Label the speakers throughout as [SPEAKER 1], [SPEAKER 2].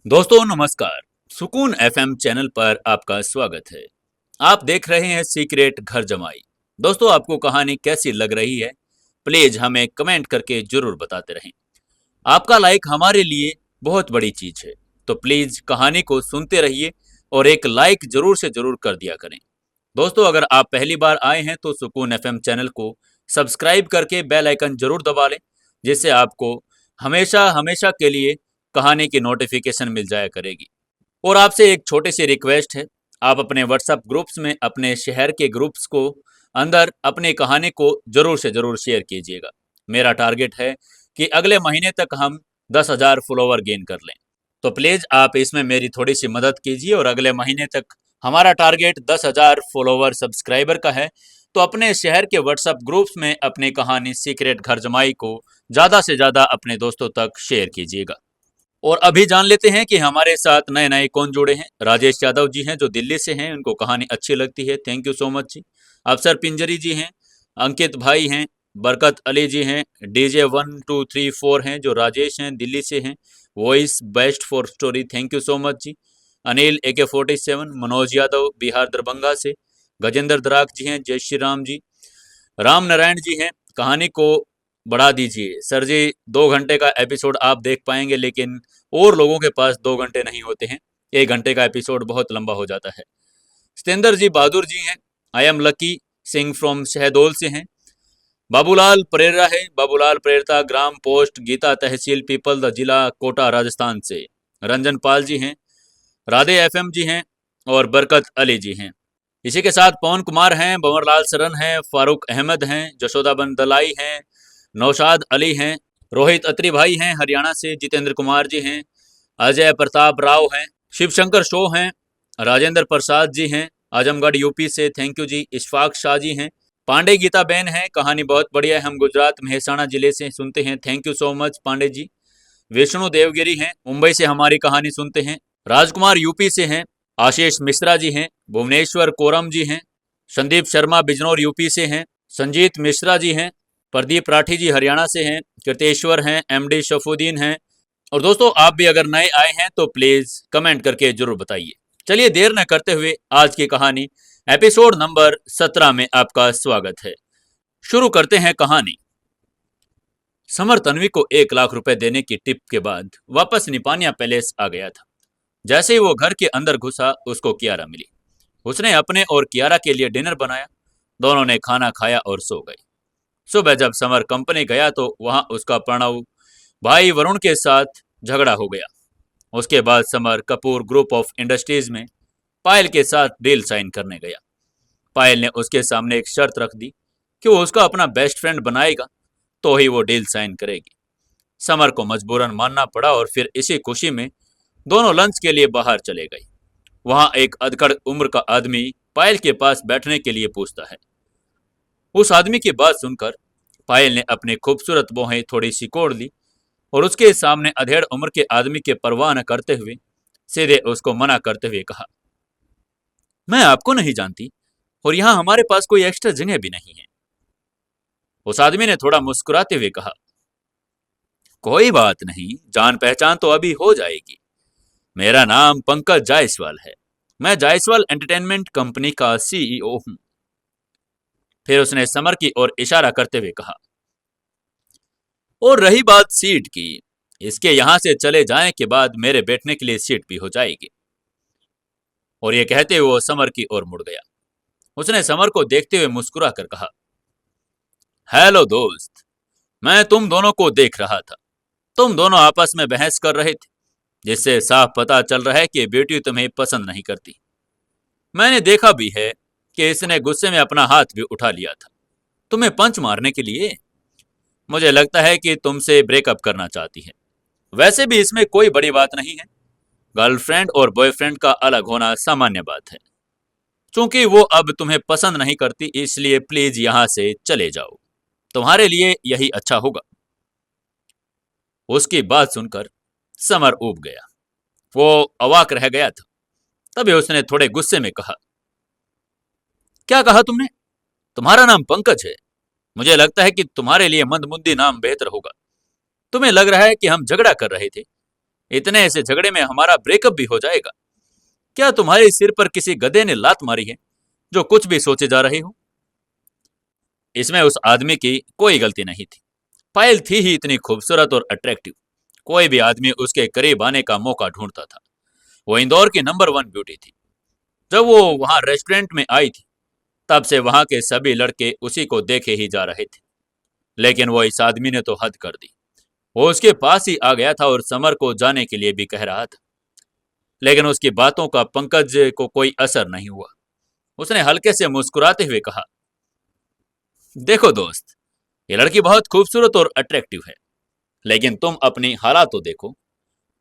[SPEAKER 1] दोस्तों नमस्कार। सुकून एफएम चैनल पर आपका स्वागत है। आप देख रहे हैं सीक्रेट घर जमाई। दोस्तों आपको कहानी कैसी लग रही है, प्लीज हमें कमेंट करके जरूर बताते रहें। आपका लाइक हमारे लिए बहुत बड़ी चीज है, तो प्लीज कहानी को सुनते रहिए और एक लाइक जरूर से जरूर कर दिया करें। दोस्तों अगर आप पहली बार आए हैं तो सुकून एफएम चैनल को सब्सक्राइब करके बेल आइकन जरूर दबा लें, जिससे आपको हमेशा हमेशा के लिए कहानी की नोटिफिकेशन मिल जाया करेगी। और आपसे एक छोटी सी रिक्वेस्ट है, आप अपने व्हाट्सएप ग्रुप्स में अपने शहर के ग्रुप्स को अंदर अपनी कहानी को जरूर से जरूर शेयर कीजिएगा। मेरा टारगेट है कि अगले महीने तक हम 10,000 फॉलोवर गेन कर लें, तो प्लीज़ आप इसमें मेरी थोड़ी सी मदद कीजिए और अगले महीने तक हमारा टारगेट 10,000 फॉलोवर सब्सक्राइबर का है। तो अपने शहर के व्हाट्सएप ग्रुप्स में अपनी कहानी सीक्रेट घर जमाई को ज़्यादा से ज़्यादा अपने दोस्तों तक शेयर कीजिएगा। और अभी जान लेते हैं कि हमारे साथ नए नए कौन जुड़े हैं। राजेश यादव जी हैं जो दिल्ली से हैं, उनको कहानी अच्छी लगती है, थैंक यू सो मच जी। अफसर पिंजरी जी हैं, अंकित भाई हैं, बरकत अली जी हैं, डीजे 1234 हैं जो राजेश हैं दिल्ली से हैं, voice best for story thank you so much जी। अनिल AK47, मनोज यादव बिहार दरभंगा से, गजेंद्र दराक जी हैं, जय श्री राम जी। राम नारायण जी हैं, कहानी को बढ़ा दीजिए सर जी, 2 घंटे का एपिसोड आप देख पाएंगे, लेकिन और लोगों के पास 2 घंटे नहीं होते हैं, 1 घंटे का एपिसोड बहुत लंबा हो जाता है। सतेंद्र जी बहादुर जी हैं, I am lucky Singh from Shahdol से हैं। बाबूलाल परेरा है, बाबूलाल परेरता, ग्राम पोस्ट गीता तहसील पीपल जिला कोटा राजस्थान से। रंजन पाल जी हैं, राधे एफएम जी हैं और बरकत अली जी हैं। इसी के साथ पवन कुमार हैं, भंवरलाल सरन हैं, फारूक अहमद हैं, जशोदाबन दलाई हैं, नौशाद अली हैं, रोहित अत्री भाई हैं हरियाणा से, जितेंद्र कुमार जी हैं, अजय प्रताप राव हैं, शिव शंकर शो हैं, राजेंद्र प्रसाद जी हैं, आजमगढ़ यूपी से, थैंक यू जी। इशफाक शाह जी हैं, पांडे गीता बहन हैं, कहानी बहुत बढ़िया है, हम गुजरात मेहसाणा जिले से सुनते हैं, thank you so much Pandey ji. Vishnu Devgiri हैं, मुंबई से हमारी कहानी सुनते हैं। राजकुमार यूपी से हैं, आशीष मिश्रा जी हैं, भुवनेश्वर कोरम जी हैं, संदीप शर्मा बिजनौर यूपी से हैं, संजीत मिश्रा जी हैं, प्रदीप राठी जी हरियाणा से हैं, कृतेश्वर हैं, MD शफुद्दीन हैं। और दोस्तों आप भी अगर नए आए हैं तो प्लीज कमेंट करके जरूर बताइए। चलिए देर न करते हुए आज की कहानी एपिसोड नंबर 17 में आपका स्वागत है। शुरू करते हैं कहानी। समर तन्वी को 1 लाख रुपए देने की टिप के बाद वापस निपानिया पैलेस आ गया था। जैसे ही वो घर के अंदर घुसा उसको कियारा मिली। उसने अपने और कियारा के लिए डिनर बनाया, दोनों ने खाना खाया और सो गए। सुबह जब समर कंपनी गया तो वहां उसका प्रणव भाई वरुण के साथ झगड़ा हो गया। उसके बाद summer Kapoor group of industries में पायल के साथ डील साइन करने गया। पायल ने उसके सामने एक शर्त रख दी कि वो उसका अपना बेस्ट फ्रेंड बनाएगा तो ही वो डील साइन करेगी। समर को मजबूरन मानना पड़ा और फिर इसी खुशी में दोनों लंच के लिए बाहर चले गए। वहां एक अधखड़ उम्र का आदमी पायल के पास बैठने के लिए पूछता है। उस आदमी की बात सुनकर पायल ने अपनी खूबसूरत बाहें थोड़ी सिकोड़ ली और उसके सामने अधेड़ उम्र के आदमी के परवाह न करते हुए सीधे उसको मना करते हुए कहा, मैं आपको नहीं जानती और यहाँ हमारे पास कोई एक्स्ट्रा जगह भी नहीं है। उस आदमी ने थोड़ा मुस्कुराते हुए कहा, कोई बात नहीं, जान पहचान तो अभी हो जाएगी। मेरा नाम पंकज जायसवाल है, मैं जायसवाल एंटरटेनमेंट कंपनी का CEO हूं। फिर उसने समर की ओर इशारा करते हुए कहा, और रही बात सीट की, इसके यहां से चले जाने के बाद मेरे बैठने के लिए सीट भी हो जाएगी। और ये कहते हुए वो समर की ओर मुड़ गया। उसने समर को देखते हुए मुस्कुरा कर कहा, हेलो दोस्त, मैं तुम दोनों को देख रहा था। तुम दोनों आपस में बहस कर रहे थे, जिससे साफ पता चल रहा है कि बेटी तुम्हें पसंद नहीं करती। मैंने देखा भी है कि इसने गुस्से में अपना हाथ भी उठा लिया था तुम्हें पंच मारने के लिए। मुझे लगता है कि तुमसे ब्रेकअप करना चाहती है। वैसे भी इसमें कोई बड़ी बात नहीं है, गर्लफ्रेंड और बॉयफ्रेंड का अलग होना सामान्य बात है। चूंकि वो अब तुम्हें पसंद नहीं करती, इसलिए प्लीज यहां से चले जाओ, तुम्हारे लिए यही अच्छा होगा। उसकी बात सुनकर समर ऊब गया, वो अवाक रह गया था। तभी उसने थोड़े गुस्से में कहा, क्या कहा तुमने? तुम्हारा नाम पंकज है? मुझे लगता है कि तुम्हारे लिए मंदमुंदी नाम बेहतर होगा। तुम्हें लग रहा है कि हम झगड़ा कर रहे थे, इतने ऐसे झगड़े में हमारा ब्रेकअप भी हो जाएगा। क्या तुम्हारे सिर पर किसी गधे ने लात मारी है जो कुछ भी सोचे जा रही हो? इसमें उस आदमी की कोई गलती नहीं थी। पायल थी ही इतनी खूबसूरत और अट्रैक्टिव, कोई भी आदमी उसके करीब आने का मौका ढूंढता था। वो इंदौर की नंबर 1 ब्यूटी थी। जब वो वहां रेस्टोरेंट में आई थी, तब से वहां के सभी लड़के उसी को देखे ही जा रहे थे। लेकिन वो इस आदमी ने तो हद कर दी। वो उसके पास ही आ गया था और समर को जाने के लिए भी कह रहा था। लेकिन उसकी बातों का पंकज को कोई असर नहीं हुआ। उसने हल्के से मुस्कुराते हुए कहा, देखो दोस्त, ये लड़की बहुत खूबसूरत और अट्रैक्टिव है, लेकिन तुम अपनी हालात तो देखो।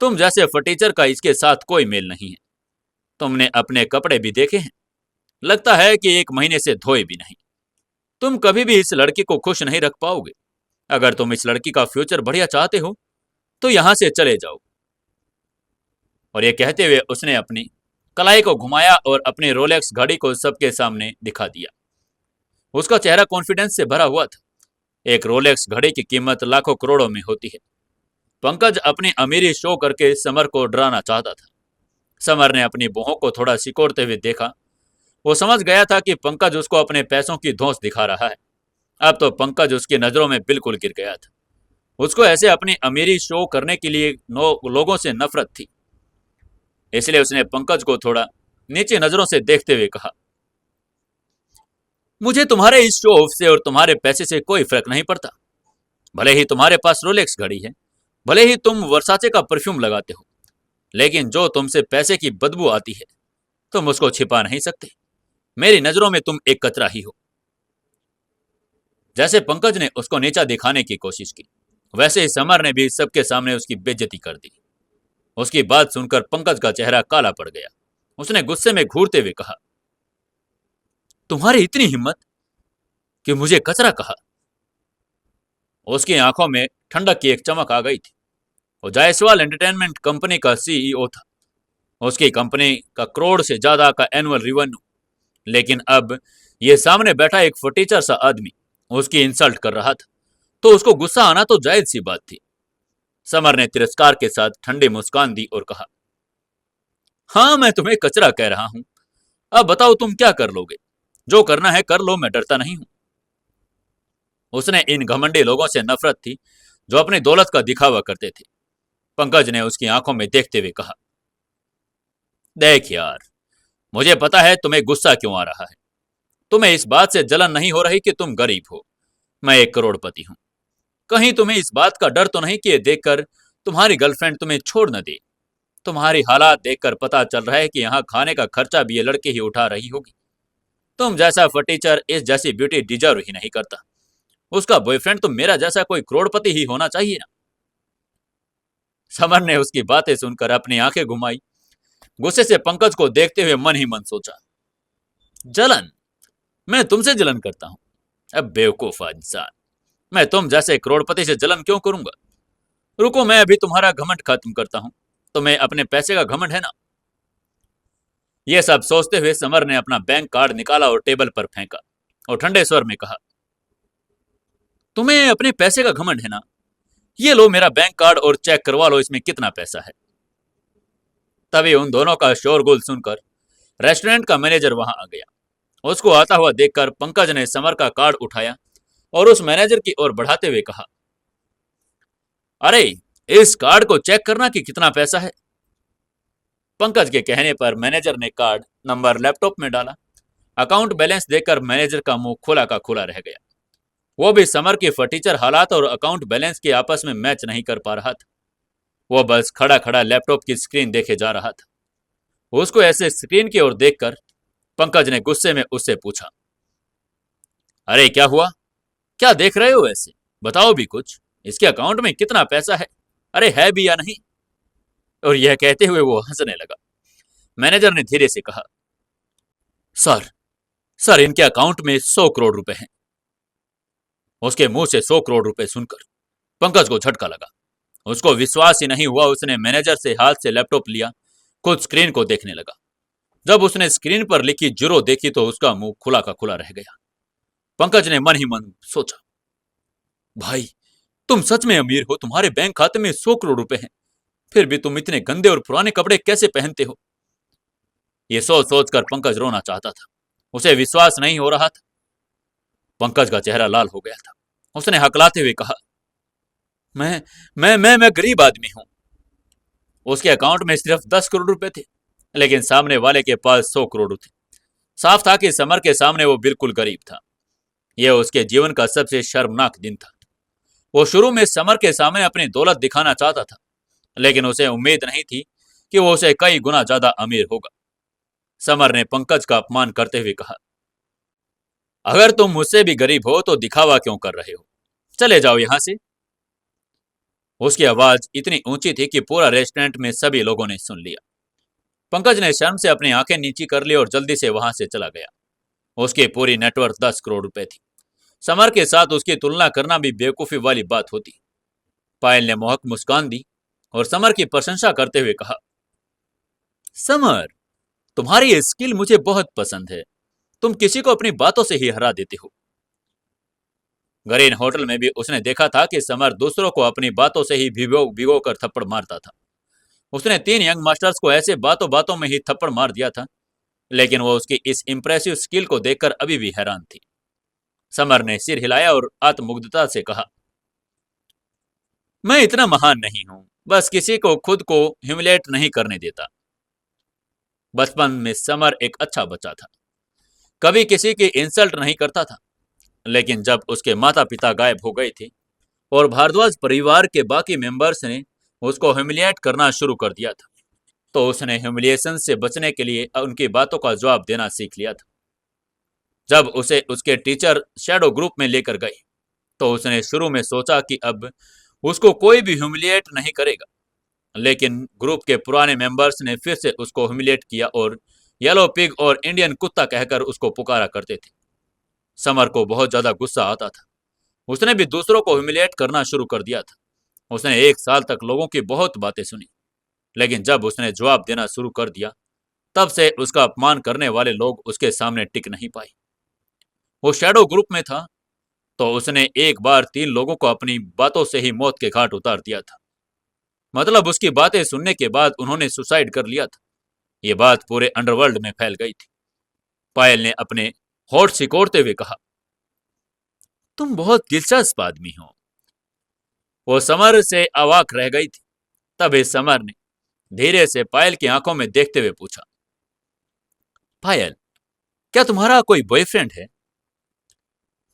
[SPEAKER 1] तुम जैसे फटीचर का इसके साथ कोई मेल नहीं है। तुमने अपने कपड़े भी देखे हैं, लगता है कि 1 महीने से धोए भी नहीं। तुम कभी भी इस लड़की को खुश नहीं रख पाओगे। अगर तुम इस लड़की का फ्यूचर बढ़िया चाहते हो तो यहां से चले जाओ। और ये कहते हुए उसने अपनी कलाई को घुमाया और अपनी रोलेक्स घड़ी को सबके सामने दिखा दिया। उसका चेहरा कॉन्फिडेंस से भरा हुआ था। एक रोलेक्स घड़ी की कीमत लाखों करोड़ों में होती है। पंकज अपनी अमीरी शो करके समर को डराना चाहता था। समर ने अपनी बहू को थोड़ा सिकोड़ते हुए देखा। वो समझ गया था कि पंकज उसको अपने पैसों की धौंस दिखा रहा है। अब तो पंकज उसकी नजरों में बिल्कुल गिर गया था। उसको ऐसे अपनी अमीरी शो करने के लिए लोगों से नफरत थी। इसलिए उसने पंकज को थोड़ा नीचे नजरों से देखते हुए कहा, मुझे तुम्हारे इस शो ऑफ से और तुम्हारे पैसे से कोई फर्क नहीं पड़ता। भले ही तुम्हारे पास रोलेक्स घड़ी है, भले ही तुम वर्साचे का परफ्यूम लगाते हो, लेकिन जो तुमसे पैसे की बदबू आती है तुम उसको छिपा नहीं सकते। मेरी नजरों में तुम एक कचरा ही हो। जैसे पंकज ने उसको नीचा दिखाने की कोशिश की, वैसे ही समर ने भी सबके सामने उसकी बेइज्जती कर दी। उसकी बात सुनकर पंकज का चेहरा काला पड़ गया। उसने गुस्से में घूरते हुए कहा, तुम्हारी इतनी हिम्मत कि मुझे कचरा कहा? उसकी आंखों में ठंडक की एक चमक आ गई थी। वो जायसवाल एंटरटेनमेंट कंपनी का सीईओ था। उसकी कंपनी का करोड़ से ज्यादा का एनुअल रिवेन्यू। लेकिन अब ये सामने बैठा एक फटीचर सा आदमी उसकी इंसल्ट कर रहा था, तो उसको गुस्सा आना तो जायज सी बात थी। समर ने तिरस्कार के साथ ठंडी मुस्कान दी और कहा, हाँ, मैं तुम्हें कचरा कह रहा हूं। अब बताओ तुम क्या कर लोगे? जो करना है कर लो, मैं डरता नहीं हूं। उसने इन घमंडी लोगों से नफरत थी जो अपनी दौलत का दिखावा करते थे। पंकज ने उसकी आंखों में देखते हुए कहा, देख यार, मुझे पता है तुम्हें गुस्सा क्यों आ रहा है। तुम्हें इस बात से जलन नहीं हो रही कि तुम गरीब हो, मैं एक करोड़पति हूं। कहीं तुम्हें इस बात का डर तो नहीं कि ये देखकर तुम्हारी गर्लफ्रेंड तुम्हें छोड़ न दे। तुम्हारी हालात देखकर पता चल रहा है कि यहाँ खाने का खर्चा भी ये लड़की ही उठा रही होगी। तुम जैसा फटीचर इस जैसी ब्यूटी डिजर्व ही नहीं करता। उसका बॉयफ्रेंड तो मेरा जैसा कोई करोड़पति ही होना चाहिए ना। समर ने उसकी बातें सुनकर अपनी आंखें घुमाई। गुस्से से पंकज को देखते हुए मन ही मन सोचा, जलन? मैं तुमसे जलन करता हूं? अब बेवकूफ इंसान, मैं तुम जैसे करोड़पति से जलन क्यों करूंगा? रुको, मैं अभी तुम्हारा घमंड खत्म करता हूं। तुम्हें अपने पैसे का घमंड है ना? यह सब सोचते हुए समर ने अपना बैंक कार्ड निकाला और टेबल पर फेंका और ठंडे स्वर में कहा, तुम्हें अपने पैसे का घमंड है ना? ये लो मेरा बैंक कार्ड और चेक करवा लो इसमें कितना पैसा है। तभी उन दोनों का शोरगुल सुनकर रेस्टोरेंट का मैनेजर वहां आ गया। उसको आता हुआ देखकर पंकज ने समर का कार्ड उठाया और उस मैनेजर की ओर बढ़ाते हुए कहा, अरे, इस कार्ड को चेक करना कि कितना पैसा है। पंकज के कहने पर मैनेजर ने कार्ड नंबर लैपटॉप में डाला। अकाउंट बैलेंस देखकर मैनेजर का मुंह खुला का खुला रह गया। वो भी समर की फटीचर हालात और अकाउंट बैलेंस के आपस में मैच नहीं कर पा रहा था। वो बस खड़ा खड़ा लैपटॉप की स्क्रीन देखे जा रहा था। उसको ऐसे स्क्रीन की ओर देखकर पंकज ने गुस्से में उससे पूछा, अरे क्या हुआ? क्या देख रहे हो ऐसे? बताओ भी कुछ, इसके अकाउंट में कितना पैसा है? अरे है भी या नहीं? और यह कहते हुए वो हंसने लगा। मैनेजर ने धीरे से कहा, सर सर इनके अकाउंट में 100 करोड़ रुपए हैं। उसके मुंह से 100 करोड़ रुपए सुनकर पंकज को झटका लगा। उसको विश्वास ही नहीं हुआ। उसने मैनेजर से हाथ से लैपटॉप लिया, खुद स्क्रीन को देखने लगा। जब उसने स्क्रीन पर लिखी जीरो देखी तो उसका मुंह खुला का खुला रह गया। पंकज ने मन ही मन सोचा, भाई तुम सच में अमीर हो, तुम्हारे बैंक खाते में 100 करोड़ रुपए हैं। फिर भी तुम इतने गंदे और पुराने कपड़े कैसे पहनते हो? ये सोच सोच कर पंकज रोना चाहता था। उसे विश्वास नहीं हो रहा था। पंकज का चेहरा लाल हो गया था। उसने हकलाते हुए कहा, मैं मैं गरीब आदमी हूं। उसके अकाउंट में सिर्फ 10 करोड़ रुपए थे, लेकिन सामने वाले के पास 100 करोड़ थे। साफ था कि समर के सामने वो बिल्कुल गरीब था। यह उसके जीवन का सबसे शर्मनाक दिन था। वो शुरू में समर के सामने अपनी दौलत दिखाना चाहता था, लेकिन उसे उम्मीद नहीं थी कि वो उसे कई गुना ज्यादा अमीर होगा। समर ने पंकज का अपमान करते हुए कहा, अगर तुम मुझसे भी गरीब हो तो दिखावा क्यों कर रहे हो? चले जाओ यहां से। उसकी आवाज इतनी ऊंची थी कि पूरा रेस्टोरेंट में सभी लोगों ने सुन लिया। पंकज ने शर्म से अपनी आंखें नीची कर ली और जल्दी से वहां से चला गया। उसकी पूरी नेटवर्थ 10 करोड़ रुपए थी। समर के साथ उसकी तुलना करना भी बेवकूफी वाली बात होती। पायल ने मोहक मुस्कान दी और समर की प्रशंसा करते हुए कहा, समर, तुम्हारी ये स्किल मुझे बहुत पसंद है। तुम किसी को अपनी बातों से ही हरा देते हो। ग्रीन होटल में भी उसने देखा था कि समर दूसरों को अपनी बातों से ही भिगो भिगो कर थप्पड़ मारता था। उसने 3 यंग मास्टर्स को ऐसे बातों बातों में ही थप्पड़ मार दिया था, लेकिन वो उसकी इस इंप्रेसिव स्किल को देखकर अभी भी हैरान थी। समर ने सिर हिलाया और आत्ममुग्धता से कहा, मैं इतना महान नहीं हूं, बस किसी को खुद को ह्यूमिलेट नहीं करने देता। बचपन में समर एक अच्छा बच्चा था, कभी किसी की इंसल्ट नहीं करता था। लेकिन जब उसके माता पिता गायब हो गए थे और भारद्वाज परिवार के बाकी मेंबर्स ने उसको ह्यूमिलिएट करना शुरू कर दिया था, तो उसने ह्यूमिलिएशन से बचने के लिए उनकी बातों का जवाब देना सीख लिया था। जब उसे उसके टीचर शैडो ग्रुप में लेकर गए, तो उसने शुरू में सोचा कि अब उसको कोई भी ह्यूमिलिएट नहीं करेगा, लेकिन ग्रुप के पुराने मेंबर्स ने फिर से उसको ह्यूमिलिएट किया और येलो पिग और इंडियन कुत्ता कहकर उसको पुकारा करते थे। समर को बहुत ज्यादा गुस्सा आता था। उसने भी दूसरों को ह्यूमिलिएट करना शुरू कर दिया था। उसने 1 साल तक लोगों की बहुत बातें सुनी, लेकिन जब उसने जवाब देना शुरू कर दिया, तब से उसका अपमान करने वाले लोग उसके सामने टिक नहीं पाए। वो शैडो ग्रुप में था, तो उसने एक बार 3 लोगों को अपनी बातों से ही मौत के घाट उतार दिया था। मतलब उसकी बातें सुनने के बाद उन्होंने सुसाइड कर लिया था। ये बात पूरे अंडरवर्ल्ड में फैल गई थी। पायल ने अपने होठ सिकोड़ते हुए कहा, तुम बहुत दिलचस्प आदमी हो। वो समर से अवाक रह गई थी। तभी समर ने धीरे से पायल की आंखों में देखते हुए पूछा, पायल, क्या तुम्हारा कोई बॉयफ्रेंड है?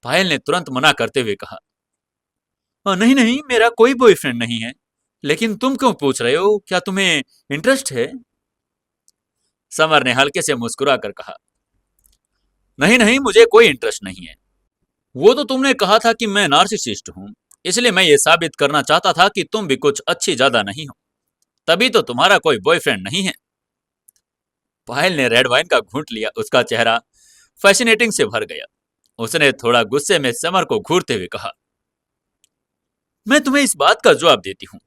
[SPEAKER 1] पायल ने तुरंत मना करते हुए कहा, नहीं नहीं, मेरा कोई बॉयफ्रेंड नहीं है। लेकिन तुम क्यों पूछ रहे हो? क्या तुम्हें इंटरेस्ट है? समर ने हल्के से मुस्कुरा कर कहा, नहीं नहीं, मुझे कोई इंटरेस्ट नहीं है। वो तो तुमने कहा था कि मैं नार्सिसिस्ट हूं, इसलिए मैं ये साबित करना चाहता था कि तुम भी कुछ अच्छी ज्यादा नहीं हो। तभी तो तुम्हारा कोई बॉयफ्रेंड नहीं है। पायल ने रेड वाइन का घूंट लिया। उसका चेहरा फैसिनेटिंग से भर गया। उसने थोड़ा गुस्से में समर को घूरते हुए कहा, मैं तुम्हें इस बात का जवाब देती हूँ।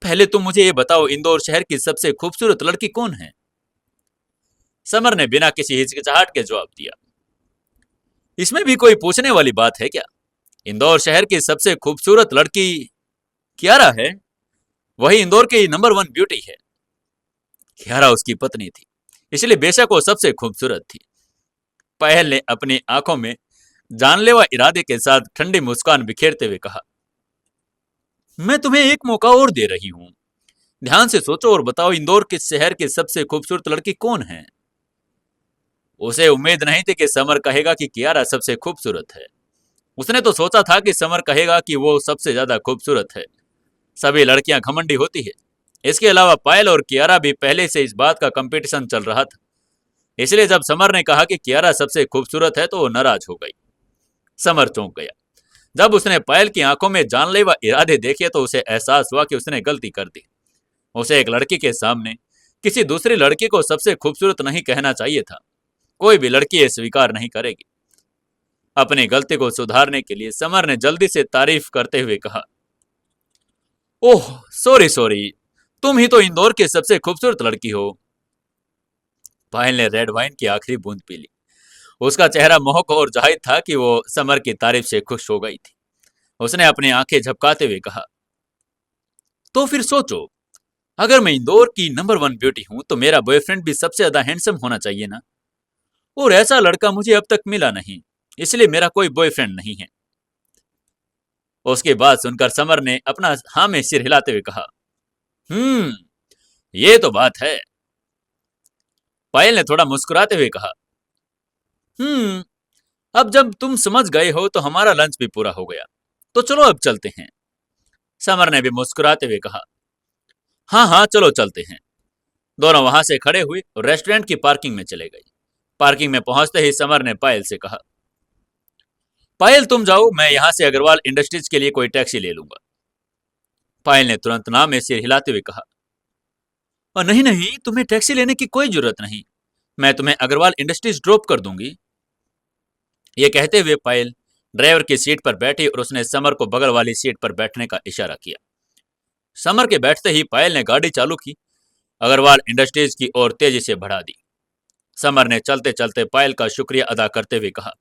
[SPEAKER 1] पहले तुम मुझे ये बताओ, इंदौर शहर की सबसे खूबसूरत लड़की कौन है? समर ने बिना किसी हिचकिचाहट के जवाब दिया, इसमें भी कोई पूछने वाली बात है क्या? इंदौर शहर की सबसे खूबसूरत लड़की कियारा है। वही इंदौर की नंबर 1 ब्यूटी है। कियारा उसकी पत्नी थी, इसलिए बेशक वो सबसे खूबसूरत थी। पायल ने अपनी आंखों में जानलेवा इरादे के साथ ठंडी मुस्कान बिखेरते हुए कहा, मैं तुम्हें एक मौका और दे रही हूं। ध्यान से सोचो और बताओ, इंदौर के शहर की सबसे खूबसूरत लड़की कौन है? उसे उम्मीद नहीं थी कि समर कहेगा कि कियारा सबसे खूबसूरत है। उसने तो सोचा था कि समर कहेगा कि वो सबसे ज्यादा खूबसूरत है। सभी लड़कियां घमंडी होती है। इसके अलावा पायल और कियारा भी पहले से इस बात का कंपटीशन चल रहा था। इसलिए जब समर ने कहा कि कियारा सबसे खूबसूरत है, तो वो नाराज हो गई। समर चौंक गया। जब उसने पायल की आंखों में जानलेवा इरादे देखे, तो उसे एहसास हुआ कि उसने गलती कर दी। उसे एक लड़की के सामने किसी दूसरी लड़की को सबसे खूबसूरत नहीं कहना चाहिए था। कोई भी लड़की ये स्वीकार नहीं करेगी। अपनी गलती को सुधारने के लिए समर ने जल्दी से तारीफ करते हुए कहा, ओह सॉरी सॉरी, तुम ही तो इंदौर की सबसे खूबसूरत लड़की हो। पायल ने रेड वाइन की आखिरी बूंद पी ली। उसका चेहरा मोहक और जाहिर था कि वो समर की तारीफ से खुश हो गई थी। उसने अपनी आंखें झपकाते हुए कहा, तो फिर सोचो, अगर मैं इंदौर की नंबर 1 ब्यूटी हूं तो मेरा बॉयफ्रेंड भी सबसे ज्यादा हैंडसम होना चाहिए ना। और ऐसा लड़का मुझे अब तक मिला नहीं, इसलिए मेरा कोई बॉयफ्रेंड नहीं है। उसकी बात सुनकर समर ने अपना हाँ में सिर हिलाते हुए कहा, हम्म, ये तो बात है। पायल ने थोड़ा मुस्कुराते हुए कहा, हम्म, अब जब तुम समझ गए हो तो हमारा लंच भी पूरा हो गया, तो चलो अब चलते हैं। समर ने भी मुस्कुराते हुए कहा, हाँ हाँ चलो चलते हैं। दोनों वहां से खड़े हुए और रेस्टोरेंट की पार्किंग में चले गए। पार्किंग में पहुंचते ही समर ने पायल से कहा, पायल तुम जाओ, मैं यहां से अग्रवाल इंडस्ट्रीज के लिए कोई टैक्सी ले लूंगा। पायल ने तुरंत ना में सिर हिलाते हुए कहा, और नहीं नहीं, तुम्हें टैक्सी लेने की कोई जरूरत नहीं, मैं तुम्हें अग्रवाल इंडस्ट्रीज ड्रॉप कर दूंगी। ये कहते हुए पायल ड्राइवर की सीट पर बैठी और उसने समर को बगल वाली सीट पर बैठने का इशारा किया। समर के बैठते ही पायल ने गाड़ी चालू की, अग्रवाल इंडस्ट्रीज की ओर तेजी से बढ़ा दी। समर ने चलते चलते पायल का शुक्रिया अदा करते हुए कहा,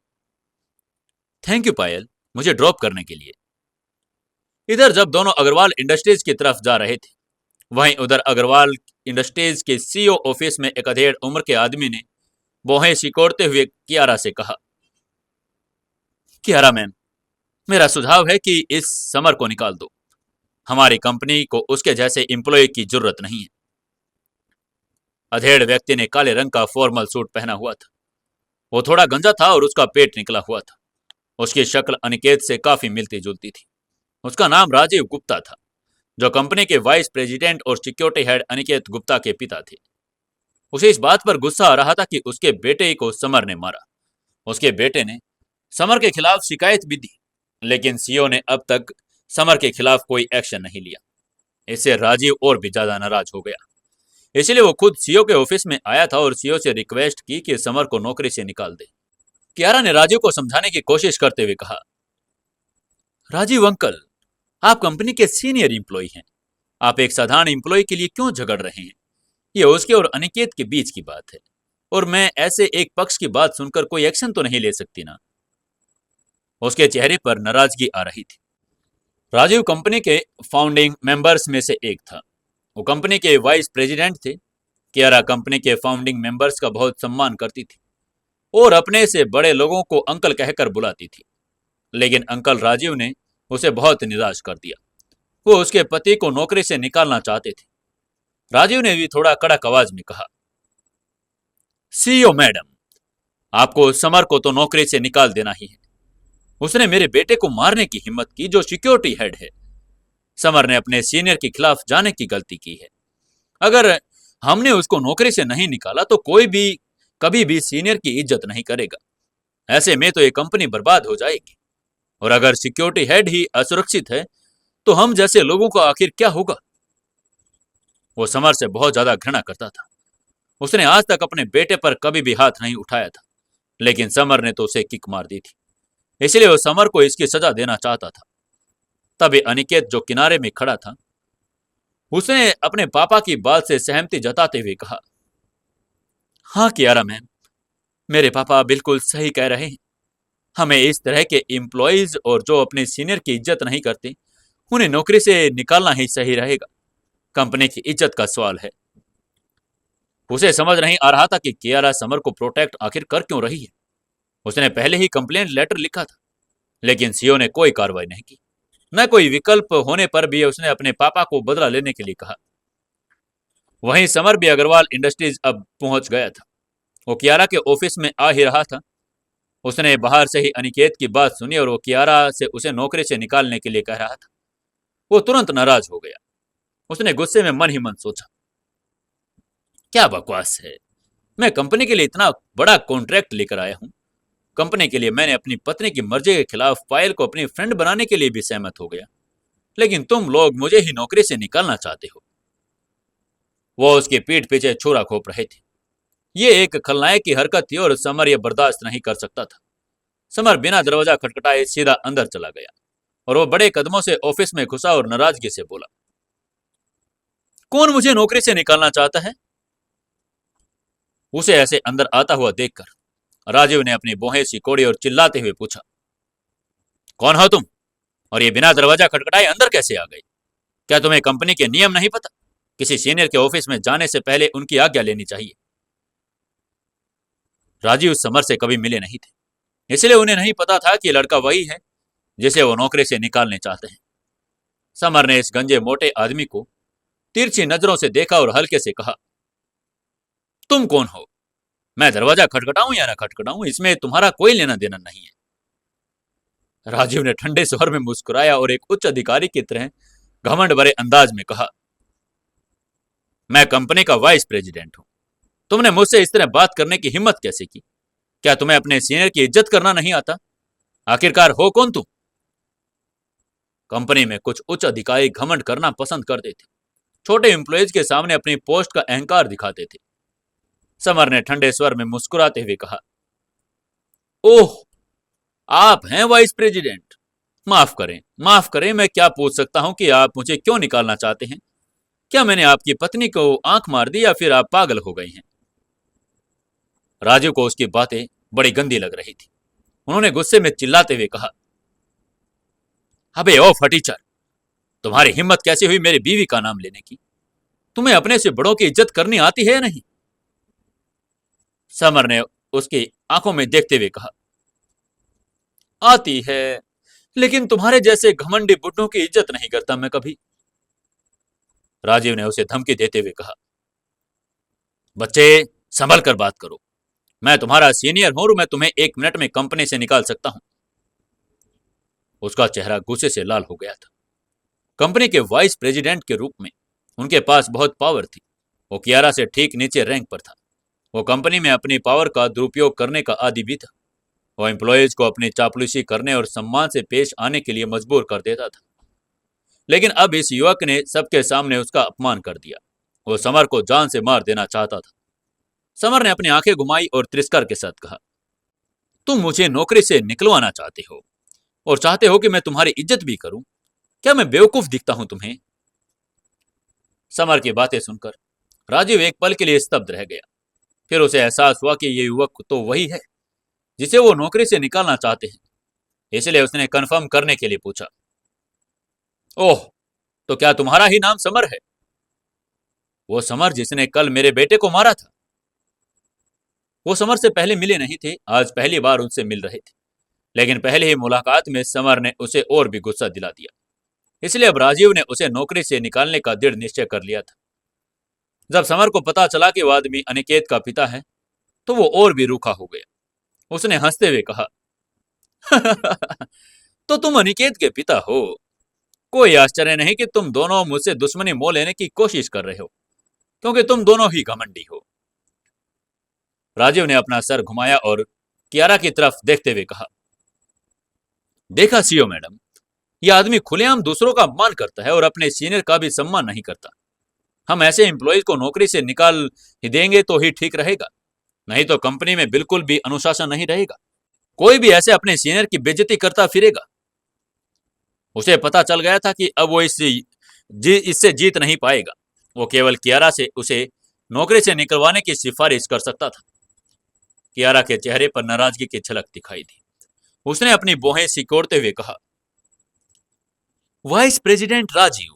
[SPEAKER 1] थैंक यू पायल, मुझे ड्रॉप करने के लिए। इधर जब दोनों अग्रवाल इंडस्ट्रीज की तरफ जा रहे थे, वहीं उधर अग्रवाल इंडस्ट्रीज के सीईओ ऑफिस में एक अधेड़ उम्र के आदमी ने भौहें सिकोड़ते हुए कियारा से कहा, कियारा मैम, मेरा सुझाव है कि इस समर को निकाल दो, हमारी कंपनी को उसके जैसे एम्प्लॉय की जरूरत नहीं है। अधेड़ व्यक्ति ने काले रंग का फॉर्मल सूट पहना हुआ था। वो थोड़ा गंजा था और उसका पेट निकला हुआ था। उसकी शक्ल अनिकेत से काफी मिलती जुलती थी। उसका नाम राजीव गुप्ता था, जो कंपनी के वाइस प्रेसिडेंट और सिक्योरिटी हेड अनिकेत गुप्ता के पिता थे। उसे इस बात पर गुस्सा आ रहा था कि उसके बेटे को समर ने मारा। उसके बेटे ने समर के खिलाफ शिकायत भी दी, लेकिन सीईओ ने अब तक समर के खिलाफ कोई एक्शन नहीं लिया। इससे राजीव और भी ज्यादा नाराज हो गया। इसलिए वो खुद सीईओ के ऑफिस में आया था और सीईओ से रिक्वेस्ट की कि समर को नौकरी से निकाल दे। कियारा ने राजीव को समझाने की कोशिश करते हुए कहा, राजीव अंकल, आप कंपनी के सीनियर एम्प्लॉय हैं, आप एक साधारण एम्प्लॉय के लिए क्यों झगड़ रहे हैं? ये उसके और अनिकेत के बीच की बात है, और मैं ऐसे एक पक्ष की बात सुनकर कोई एक्शन तो नहीं ले सकती ना। उसके चेहरे पर नाराजगी आ रही थी। राजीव कंपनी के फाउंडिंग मेंबर्स में से एक था। वो कंपनी के वाइस प्रेसिडेंट थे। कियारा कंपनी के फाउंडिंग मेंबर्स का बहुत सम्मान करती थी और अपने से बड़े लोगों को अंकल कहकर बुलाती थी। लेकिन अंकल राजीव ने उसे बहुत निराश कर दिया। वो उसके पति को नौकरी से निकालना चाहते थे। राजीव ने भी थोड़ा कड़क आवाज में कहा, सीईओ मैडम, आपको समर को तो नौकरी से निकाल देना ही है। उसने मेरे बेटे को मारने की हिम्मत की, जो सिक्योरिटी हेड है। समर ने अपने सीनियर के खिलाफ जाने की गलती की है। अगर हमने उसको नौकरी से नहीं निकाला तो कोई भी कभी भी सीनियर की इज्जत नहीं करेगा। ऐसे में तो ये कंपनी बर्बाद हो जाएगी। और अगर सिक्योरिटी हेड ही असुरक्षित है तो हम जैसे लोगों को आखिर क्या होगा? वो समर से बहुत ज्यादा घृणा करता था। उसने आज तक अपने बेटे पर कभी भी हाथ नहीं उठाया था, लेकिन समर ने तो उसे किक मार दी थी। इसलिए वो समर को इसकी सजा देना चाहता था। तभी अनिकेत, जो किनारे में खड़ा था, उसने अपने पापा की बात से सहमति जताते हुए कहा, हाँ कियारा मैम, मेरे पापा बिल्कुल सही कह रहे हैं। हमें इस तरह के एम्प्लॉयज और जो अपने सीनियर की इज्जत नहीं करते, उन्हें नौकरी से निकालना ही सही रहेगा। कंपनी की इज्जत का सवाल है। उसे समझ नहीं आ रहा था कि कियारा समर को प्रोटेक्ट आखिर कर क्यों रही है। उसने पहले ही कंप्लेंट लेटर लिखा था, लेकिन सीईओ ने कोई कार्रवाई नहीं की। न कोई विकल्प होने पर भी उसने अपने पापा को बदला लेने के लिए कहा। वहीं समर भी अग्रवाल इंडस्ट्रीज अब पहुंच गया था। वो कियारा के ऑफिस में आ ही रहा था। उसने बाहर से ही अनिकेत की बात सुनी और वो कियारा से उसे नौकरी से निकालने के लिए कह रहा था। वो तुरंत नाराज हो गया। उसने गुस्से में मन ही मन सोचा, क्या बकवास है, मैं कंपनी के लिए इतना बड़ा कॉन्ट्रैक्ट लेकर आया हूं। कंपनी के लिए मैंने अपनी पत्नी की मर्जी के खिलाफ पायल को अपनी फ्रेंड बनाने के लिए भी सहमत हो गया, लेकिन तुम लोग मुझे ही नौकरी से निकालना चाहते हो। वो उसकी पीठ पीछे छुरा घोंप रहे थे। ये एक खलनायक की हरकत थी और समर यह बर्दाश्त नहीं कर सकता था। समर बिना दरवाजा खटखटाए सीधा अंदर चला गया और वो बड़े कदमों से ऑफिस में घुसा और नाराजगी से बोला, कौन मुझे नौकरी से निकालना चाहता है? उसे ऐसे अंदर आता हुआ देखकर राजीव ने अपनी भौहें सिकोड़ी और चिल्लाते हुए पूछा, कौन हो तुम, और ये बिना दरवाजा खटखटाए अंदर कैसे आ गई? क्या तुम्हें कंपनी के नियम नहीं पता? किसी सीनियर के ऑफिस में जाने से पहले उनकी आज्ञा लेनी चाहिए। राजीव समर से कभी मिले नहीं थे, इसलिए उन्हें नहीं पता था कि लड़का वही है जिसे वो नौकरी से निकालने चाहते हैं। समर ने इस गंजे मोटे आदमी को तिरछी नजरों से देखा और हल्के से कहा, तुम कौन हो? मैं दरवाजा खटखटाऊं या ना खटखटाऊं, इसमें तुम्हारा कोई लेना देना नहीं है। राजीव ने ठंडे स्वर में मुस्कुराया और एक उच्च अधिकारी की तरह घमंड भरे अंदाज में कहा, मैं कंपनी का वाइस प्रेसिडेंट हूं। तुमने मुझसे इस तरह बात करने की हिम्मत कैसे की? क्या तुम्हें अपने सीनियर की इज्जत करना नहीं आता? आखिरकार हो कौन तुम? कंपनी में कुछ उच्च अधिकारी घमंड करना पसंद करते थे, छोटे एम्प्लॉयज के सामने अपनी पोस्ट का अहंकार दिखाते थे। समर ने ठंडे स्वर में मुस्कुराते हुए कहा, ओह, आप हैं वाइस प्रेसिडेंट। माफ करें, मैं क्या पूछ सकता हूं कि आप मुझे क्यों निकालना चाहते हैं? क्या मैंने आपकी पत्नी को आंख मार दी या फिर आप पागल हो गई हैं? राजू को उसकी बातें बड़ी गंदी लग रही थी। उन्होंने गुस्से में चिल्लाते हुए कहा, अबे ओ फटीचर, तुम्हारी हिम्मत कैसी हुई मेरी बीवी का नाम लेने की? तुम्हें अपने से बड़ों की इज्जत करनी आती है या नहीं? समर ने उसकी आंखों में देखते हुए कहा, आती है, लेकिन तुम्हारे जैसे घमंडी बुड्ढों की इज्जत नहीं करता मैं कभी। राजीव ने उसे धमकी देते हुए कहा, बच्चे, संभल कर बात करो। मैं तुम्हारा सीनियर हूं और मैं तुम्हें 1 मिनट में कंपनी से निकाल सकता हूं। उसका चेहरा गुस्से से लाल हो गया था। कंपनी के वाइस प्रेसिडेंट के रूप में उनके पास बहुत पावर थी। वो कियारा से ठीक नीचे रैंक पर था। वो कंपनी में अपनी पावर का दुरुपयोग करने का आदी भी था। वो एम्प्लॉयज को अपनी चापलूसी करने और सम्मान से पेश आने के लिए मजबूर कर देता था। लेकिन अब इस युवक ने सबके सामने उसका अपमान कर दिया। वो समर को जान से मार देना चाहता था। समर ने अपनी आंखें घुमाई और तिरस्कार के साथ कहा, तुम मुझे नौकरी से निकलवाना चाहते हो और चाहते हो कि मैं तुम्हारी इज्जत भी करूं? क्या मैं बेवकूफ दिखता हूं तुम्हें? समर की बातें सुनकर राजीव एक पल के लिए स्तब्ध रह गया। फिर उसे एहसास हुआ कि ये युवक तो वही है जिसे वो नौकरी से निकालना चाहते हैं। इसलिए उसने कंफर्म करने के लिए पूछा, ओह, तो क्या तुम्हारा ही नाम समर है? वो समर जिसने कल मेरे बेटे को मारा था? वो समर से पहले मिले नहीं थे, आज पहली बार उनसे मिल रहे थे। लेकिन पहले ही मुलाकात में समर ने उसे और भी गुस्सा दिला दिया। इसलिए अब राजीव ने उसे नौकरी से निकालने का दृढ़ निश्चय कर लिया था। जब समर को पता चला कि वो आदमी अनिकेत का पिता है, तो वो और भी रूखा हो गया। उसने हंसते हुए कहा, तो तुम अनिकेत के पिता हो? कोई आश्चर्य नहीं कि तुम दोनों मुझसे दुश्मनी मोल लेने की कोशिश कर रहे हो, क्योंकि तुम दोनों ही घमंडी हो। राजीव ने अपना सर घुमाया और कियारा की तरफ देखते हुए कहा, देखा सीओ मैडम, यह आदमी खुलेआम दूसरों का अपमान करता है और अपने सीनियर का भी सम्मान नहीं करता। हम ऐसे एम्प्लॉयज को नौकरी से निकाल ही देंगे तो ही ठीक रहेगा, नहीं तो कंपनी में बिल्कुल भी अनुशासन नहीं रहेगा। कोई भी ऐसे अपने सीनियर की बेइज्जती करता फिरेगा। उसे पता चल गया था कि अब वो इससे जीत नहीं पाएगा। वो केवल कियारा से उसे नौकरी से निकलवाने की सिफारिश कर सकता था। कियारा के चेहरे पर नाराजगी की झलक दिखाई दी। उसने अपनी भौहें सिकोड़ते हुए कहा, वाइस प्रेसिडेंट राजीव,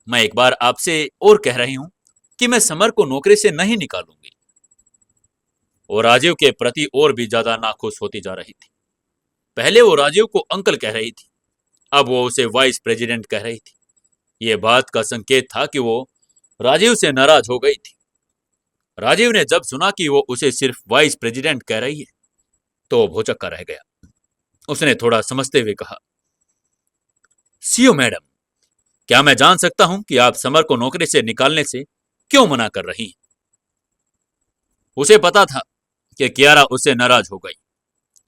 [SPEAKER 1] मैं एक बार आपसे और कह रही हूं कि मैं समर को नौकरी से नहीं निकालूंगी। वो राजीव के प्रति और भी ज्यादा नाखुश होती जा रही थी। पहले वो राजीव को अंकल कह रही थी, अब वो उसे वाइस प्रेसिडेंट कह रही थी। ये बात का संकेत था कि वो राजीव से नाराज हो गई थी। राजीव ने जब सुना कि वो उसे सिर्फ वाइस प्रेसिडेंट कह रही है, तो वो भौचक्का रह गया। उसने थोड़ा समझते हुए कहा, सीओ मैडम, क्या मैं जान सकता हूं कि आप समर को नौकरी से निकालने से क्यों मना कर रही हैं? उसे पता था कि कियारा उससे नाराज हो गई,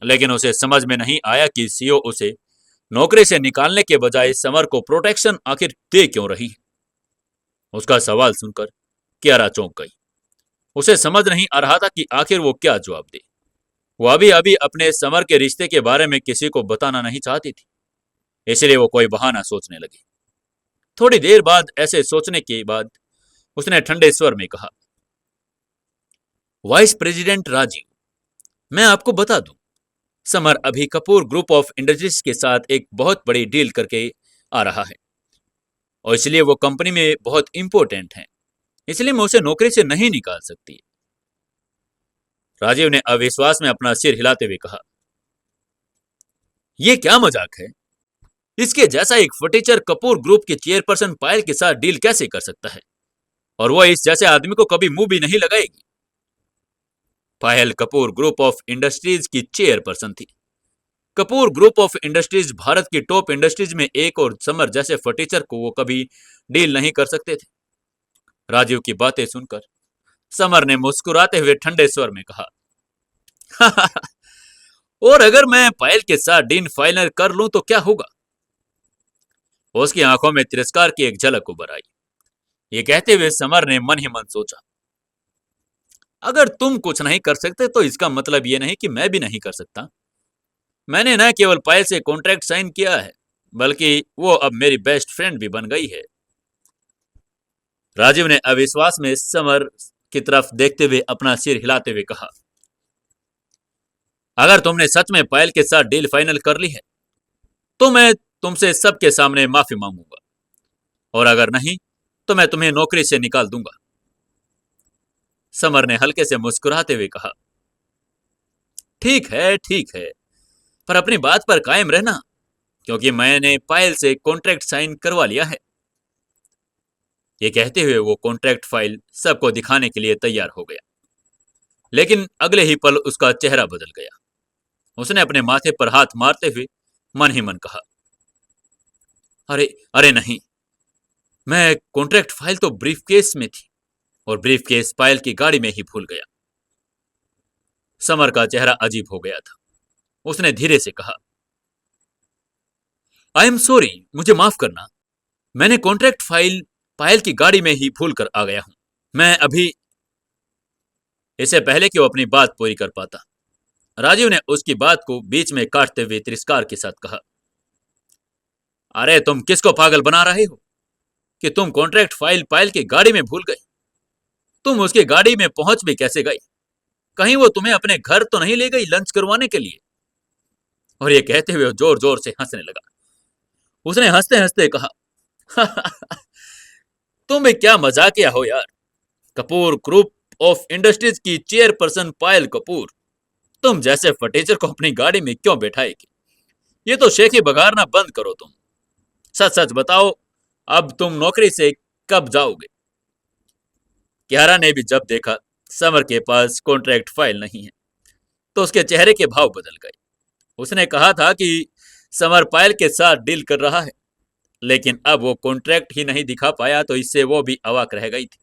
[SPEAKER 1] लेकिन उसे समझ में नहीं आया कि सीओ उसे नौकरी से निकालने के बजाय समर को प्रोटेक्शन आखिर दे क्यों रही है। उसका सवाल सुनकर कियारा चौंक गई। उसे समझ नहीं आ रहा था कि आखिर वो क्या जवाब दे। वो अभी अभी अपने समर के रिश्ते के बारे में किसी को बताना नहीं चाहती थी, इसलिए वो कोई बहाना सोचने लगी। थोड़ी देर बाद ऐसे सोचने के बाद उसने ठंडे स्वर में कहा, वाइस प्रेसिडेंट राजीव, मैं आपको बता दूं, समर अभी कपूर ग्रुप ऑफ इंडस्ट्रीज के साथ एक बहुत बड़ी डील करके आ रहा है और इसलिए वो कंपनी में बहुत इंपॉर्टेंट है। इसलिए मैं उसे नौकरी से नहीं निकाल सकती। राजीव ने अविश्वास में अपना सिर हिलाते हुए कहा, यह क्या मजाक है? इसके जैसा एक फटीचर कपूर ग्रुप के चेयरपर्सन पायल के साथ डील कैसे कर सकता है? और वह इस जैसे आदमी को कभी मुंह भी नहीं लगाएगी। पायल कपूर ग्रुप ऑफ इंडस्ट्रीज की चेयरपर्सन थी। Kapoor group of industries Bharat की टॉप इंडस्ट्रीज में एक, और समर जैसे फटीचर को वो कभी डील नहीं कर सकते थे। राजीव की बातें सुनकर समर ने मुस्कुराते हुए ठंडे स्वर में कहा, और अगर मैं पायल के साथ डील फाइनल कर लूं तो क्या होगा? उसकी आंखों में तिरस्कार की एक झलक उभर आई। ये कहते हुए समर ने मन ही मन सोचा, अगर तुम कुछ नहीं कर सकते तो इसका मतलब ये नहीं कि मैं भी नहीं कर सकता। मैंने न केवल पायल से कॉन्ट्रैक्ट साइन किया है, बल्कि वो अब मेरी बेस्ट फ्रेंड भी बन गई है। राजीव ने अविश्वास में समर की तरफ देखते हुए अपना सिर हिलाते हुए कहा, अगर तुमने सच में पायल के साथ डील फाइनल कर ली है तो मैं तुमसे सबके सामने माफी मांगूंगा, और अगर नहीं तो मैं तुम्हें नौकरी से निकाल दूंगा। समर ने हल्के से मुस्कुराते हुए कहा, ठीक है, पर अपनी बात पर कायम रहना, क्योंकि मैंने पायल से कॉन्ट्रैक्ट साइन करवा लिया है। ये कहते हुए वो कॉन्ट्रैक्ट फाइल सबको दिखाने के लिए तैयार हो गया, लेकिन अगले ही पल उसका चेहरा बदल गया। उसने अपने माथे पर हाथ मारते हुए मन ही मन कहा, अरे अरे नहीं, मैं कॉन्ट्रैक्ट फाइल तो ब्रीफकेस में थी, और ब्रीफकेस पायल की गाड़ी में ही भूल गया। समर का चेहरा अजीब हो गया था। उसने धीरे से कहा, आई एम सॉरी, मुझे माफ करना। मैंने कॉन्ट्रैक्ट फाइल पायल की गाड़ी में ही भूल कर आ गया हूं। मैं अभी। इससे पहले कि वो अपनी बात पूरी कर पाता, राजीव ने उसकी बात को बीच में काटते हुए तिरस्कार के साथ कहा, अरे तुम किसको पागल बना रहे हो कि तुम कॉन्ट्रैक्ट फाइल पायल की गाड़ी में भूल गए? तुम उसकी गाड़ी में पहुंच भी कैसे गई? कहीं वो तुम्हें अपने घर तो नहीं ले गई लंच करवाने के लिए? और ये कहते हुए जोर जोर से हंसने लगा। उसने हंसते हंसते कहा, तुम भी क्या मजाकिया हो यार। कपूर ग्रुप ऑफ इंडस्ट्रीज की चेयरपर्सन पायल कपूर तुम जैसे फटीचर को अपनी गाड़ी में क्यों बैठाएगी? ये तो शेखी बघारना बंद करो। तुम सच सच बताओ, अब तुम नौकरी से कब जाओगे? कियारा ने भी जब देखा समर के पास कॉन्ट्रैक्ट फाइल नहीं है तो उसके चेहरे के भाव बदल गए। उसने कहा था कि समर पायल के साथ डील कर रहा है, लेकिन अब वो कॉन्ट्रैक्ट ही नहीं दिखा पाया तो इससे वो भी अवाक रह गई थी।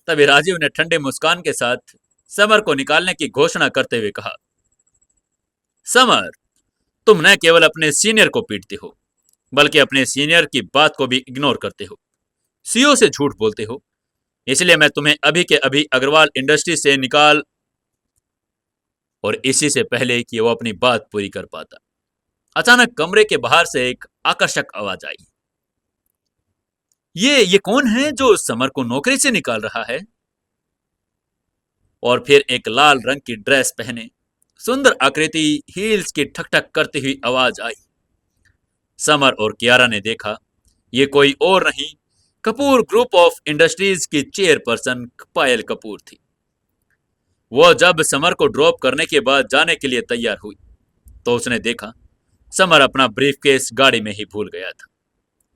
[SPEAKER 1] तभी राजीव ने ठंडे मुस्कान के साथ समर को निकालने की घोषणा करते हुए कहा, समर, तुम न केवल अपने सीनियर को पीटते हो, बल्कि अपने सीनियर की बात को भी इग्नोर करते हो, सीईओ से झूठ बोलते हो। इसलिए मैं तुम्हें अभी के अभी अग्रवाल इंडस्ट्री से निकाल। और इसी से पहले कि वो अपनी बात पूरी कर पाता, अचानक कमरे के बाहर से एक आकर्षक आवाज आई। ये कौन है जो समर को नौकरी से निकाल रहा है? और फिर एक लाल रंग की ड्रेस पहने सुंदर आकृति हील्स की ठक ठक करती हुई आवाज आई। समर और कियारा ने देखा, ये कोई और नहीं, कपूर ग्रुप ऑफ इंडस्ट्रीज की चेयरपर्सन पायल कपूर थी। वह जब समर को ड्रॉप करने के बाद जाने के लिए तैयार हुई तो उसने देखा समर अपना ब्रीफकेस गाड़ी में ही भूल गया था।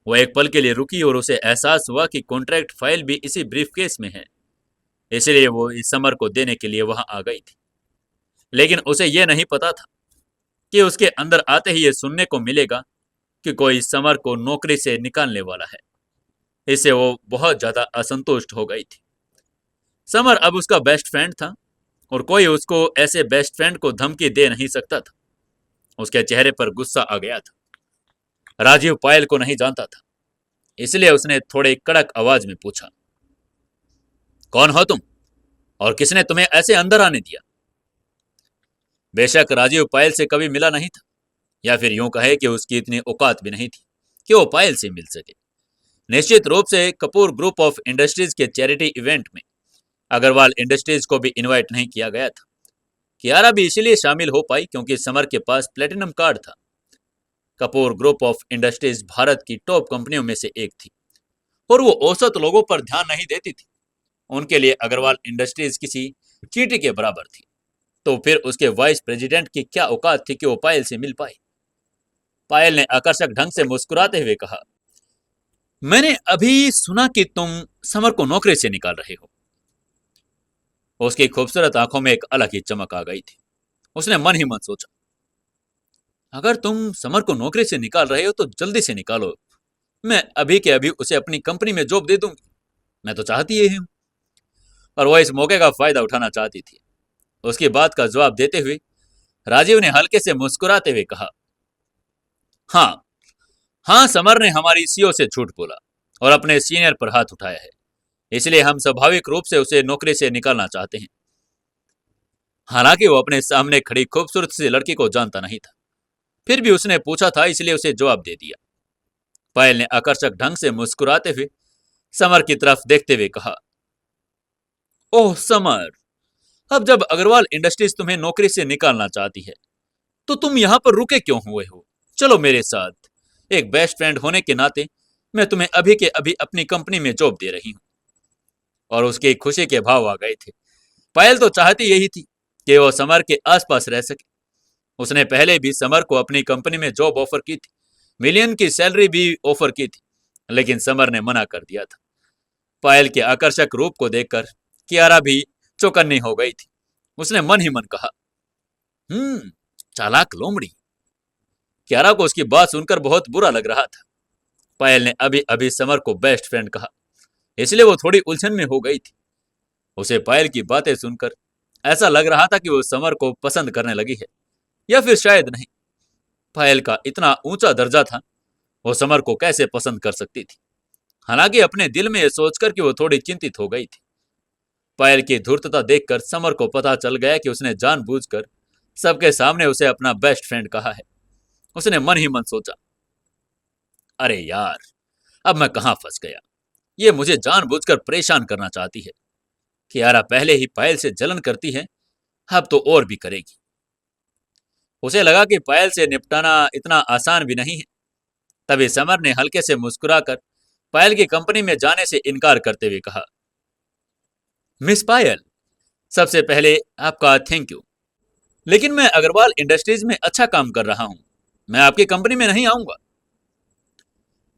[SPEAKER 1] वो एक पल के लिए रुकी और उसे एहसास हुआ कि कॉन्ट्रैक्ट फाइल भी इसी ब्रीफकेस में है, इसलिए वो इस समर को देने के लिए वहां आ गई थी। लेकिन उसे यह नहीं पता था कि उसके अंदर आते ही ये सुनने को मिलेगा कि कोई समर को नौकरी से निकालने वाला है। इससे वो बहुत ज्यादा असंतुष्ट हो गई थी। समर अब उसका बेस्ट फ्रेंड था और कोई उसको ऐसे बेस्ट फ्रेंड को धमकी दे नहीं सकता था। उसके चेहरे पर गुस्सा आ गया था। राजीव पायल को नहीं जानता था, इसलिए उसने थोड़े कड़क आवाज में पूछा, कौन हो तुम और किसने तुम्हें ऐसे अंदर आने दिया? बेशक राजीव पायल से कभी मिला नहीं था, या फिर यूं कहे कि उसकी इतनी औकात भी नहीं थी कि वो पायल से मिल सके। निश्चित रूप से कपूर ग्रुप ऑफ इंडस्ट्रीज के चैरिटी इवेंट में अग्रवाल इंडस्ट्रीज को भी इनवाइट नहीं किया गया था। कियारा भी इसीलिए शामिल हो पाई क्योंकि समर के पास प्लेटिनम कार्ड था। Kapoor group of industries Bharat की टॉप कंपनियों में से एक थी और वो औसत लोगों पर ध्यान नहीं देती थी। उनके लिए अग्रवाल इंडस्ट्रीज किसी चींटी के बराबर थी। तो फिर उसके वाइस प्रेसिडेंट की क्या औकात थी कि वो पायल से मिल पाए। पायल ने आकर्षक ढंग से मुस्कुराते हुए कहा, मैंने अभी सुना कि तुम समर को नौकरी से निकाल रहे हो। उसकी खूबसूरत आंखों में एक अलग ही चमक आ गई थी। उसने मन ही मन सोचा, अगर तुम समर को नौकरी से निकाल रहे हो तो जल्दी से निकालो। मैं अभी के अभी उसे अपनी कंपनी में जॉब दे दूंगी। मैं तो चाहती यही हूं। और वह इस मौके का फायदा उठाना चाहती थी। उसकी बात का जवाब देते हुए राजीव ने हल्के से मुस्कुराते हुए कहा, हाँ हाँ, समर ने हमारी सीईओ से झूठ बोला और अपने सीनियर पर हाथ उठाया है, इसलिए हम स्वाभाविक रूप से उसे नौकरी से निकालना चाहते हैं। हालांकि वो अपने सामने खड़ी खूबसूरत सी लड़की को जानता नहीं था, फिर भी उसने पूछा था, इसलिए उसे जवाब दे दिया। पायल ने आकर्षक ढंग से मुस्कुराते हुए समर की तरफ देखते हुए कहा, ओह समर, अब जब अग्रवाल इंडस्ट्रीज तुम्हें नौकरी से निकालना चाहती है तो तुम यहां पर रुके क्यों हुए हो? चलो मेरे साथ। एक बेस्ट फ्रेंड होने के नाते मैं तुम्हें अभी के अभी अपनी कंपनी में जॉब दे रही हूं। और उसकी खुशी के भाव आ गए थे। पायल तो चाहती यही थी कि वो समर के आसपास रह सके। उसने पहले भी समर को अपनी कंपनी में जॉब ऑफर की थी, मिलियन की सैलरी भी ऑफर की थी, लेकिन समर ने मना कर दिया था। पायल के आकर्षक रूप को देखकर कियारा भी चौकन्नी हो गई थी। उसने मन ही मन कहा, चालाक लोमड़ी। कियारा को उसकी बात सुनकर बहुत बुरा लग रहा था। पायल ने अभी अभी समर को बेस्ट फ्रेंड कहा, इसलिए वो थोड़ी उलझन में हो गई थी। उसे पायल की बातें सुनकर ऐसा लग रहा था कि वो समर को पसंद करने लगी है, या फिर शायद नहीं। पायल का इतना ऊंचा दर्जा था, वो समर को कैसे पसंद कर सकती थी? हालांकि अपने दिल में यह सोचकर कि वो थोड़ी चिंतित हो गई थी। पायल की धूर्तता देखकर समर को पता चल गया कि उसने जानबूझकर सबके सामने उसे अपना बेस्ट फ्रेंड कहा है। उसने मन ही मन सोचा, अरे यार, अब मैं कहां फंस गया। ये मुझे जानबूझकर परेशान करना चाहती है। कियारा पहले ही पायल से जलन करती है, अब तो और भी करेगी। उसे लगा कि पायल से निपटाना इतना आसान भी नहीं है। तभी समर ने हल्के से मुस्कुराकर पायल की कंपनी में जाने से इनकार करते हुए कहा, मिस पायल, सबसे पहले आपका थैंक यू, लेकिन मैं अग्रवाल इंडस्ट्रीज में अच्छा काम कर रहा हूं। मैं आपकी कंपनी में नहीं आऊंगा।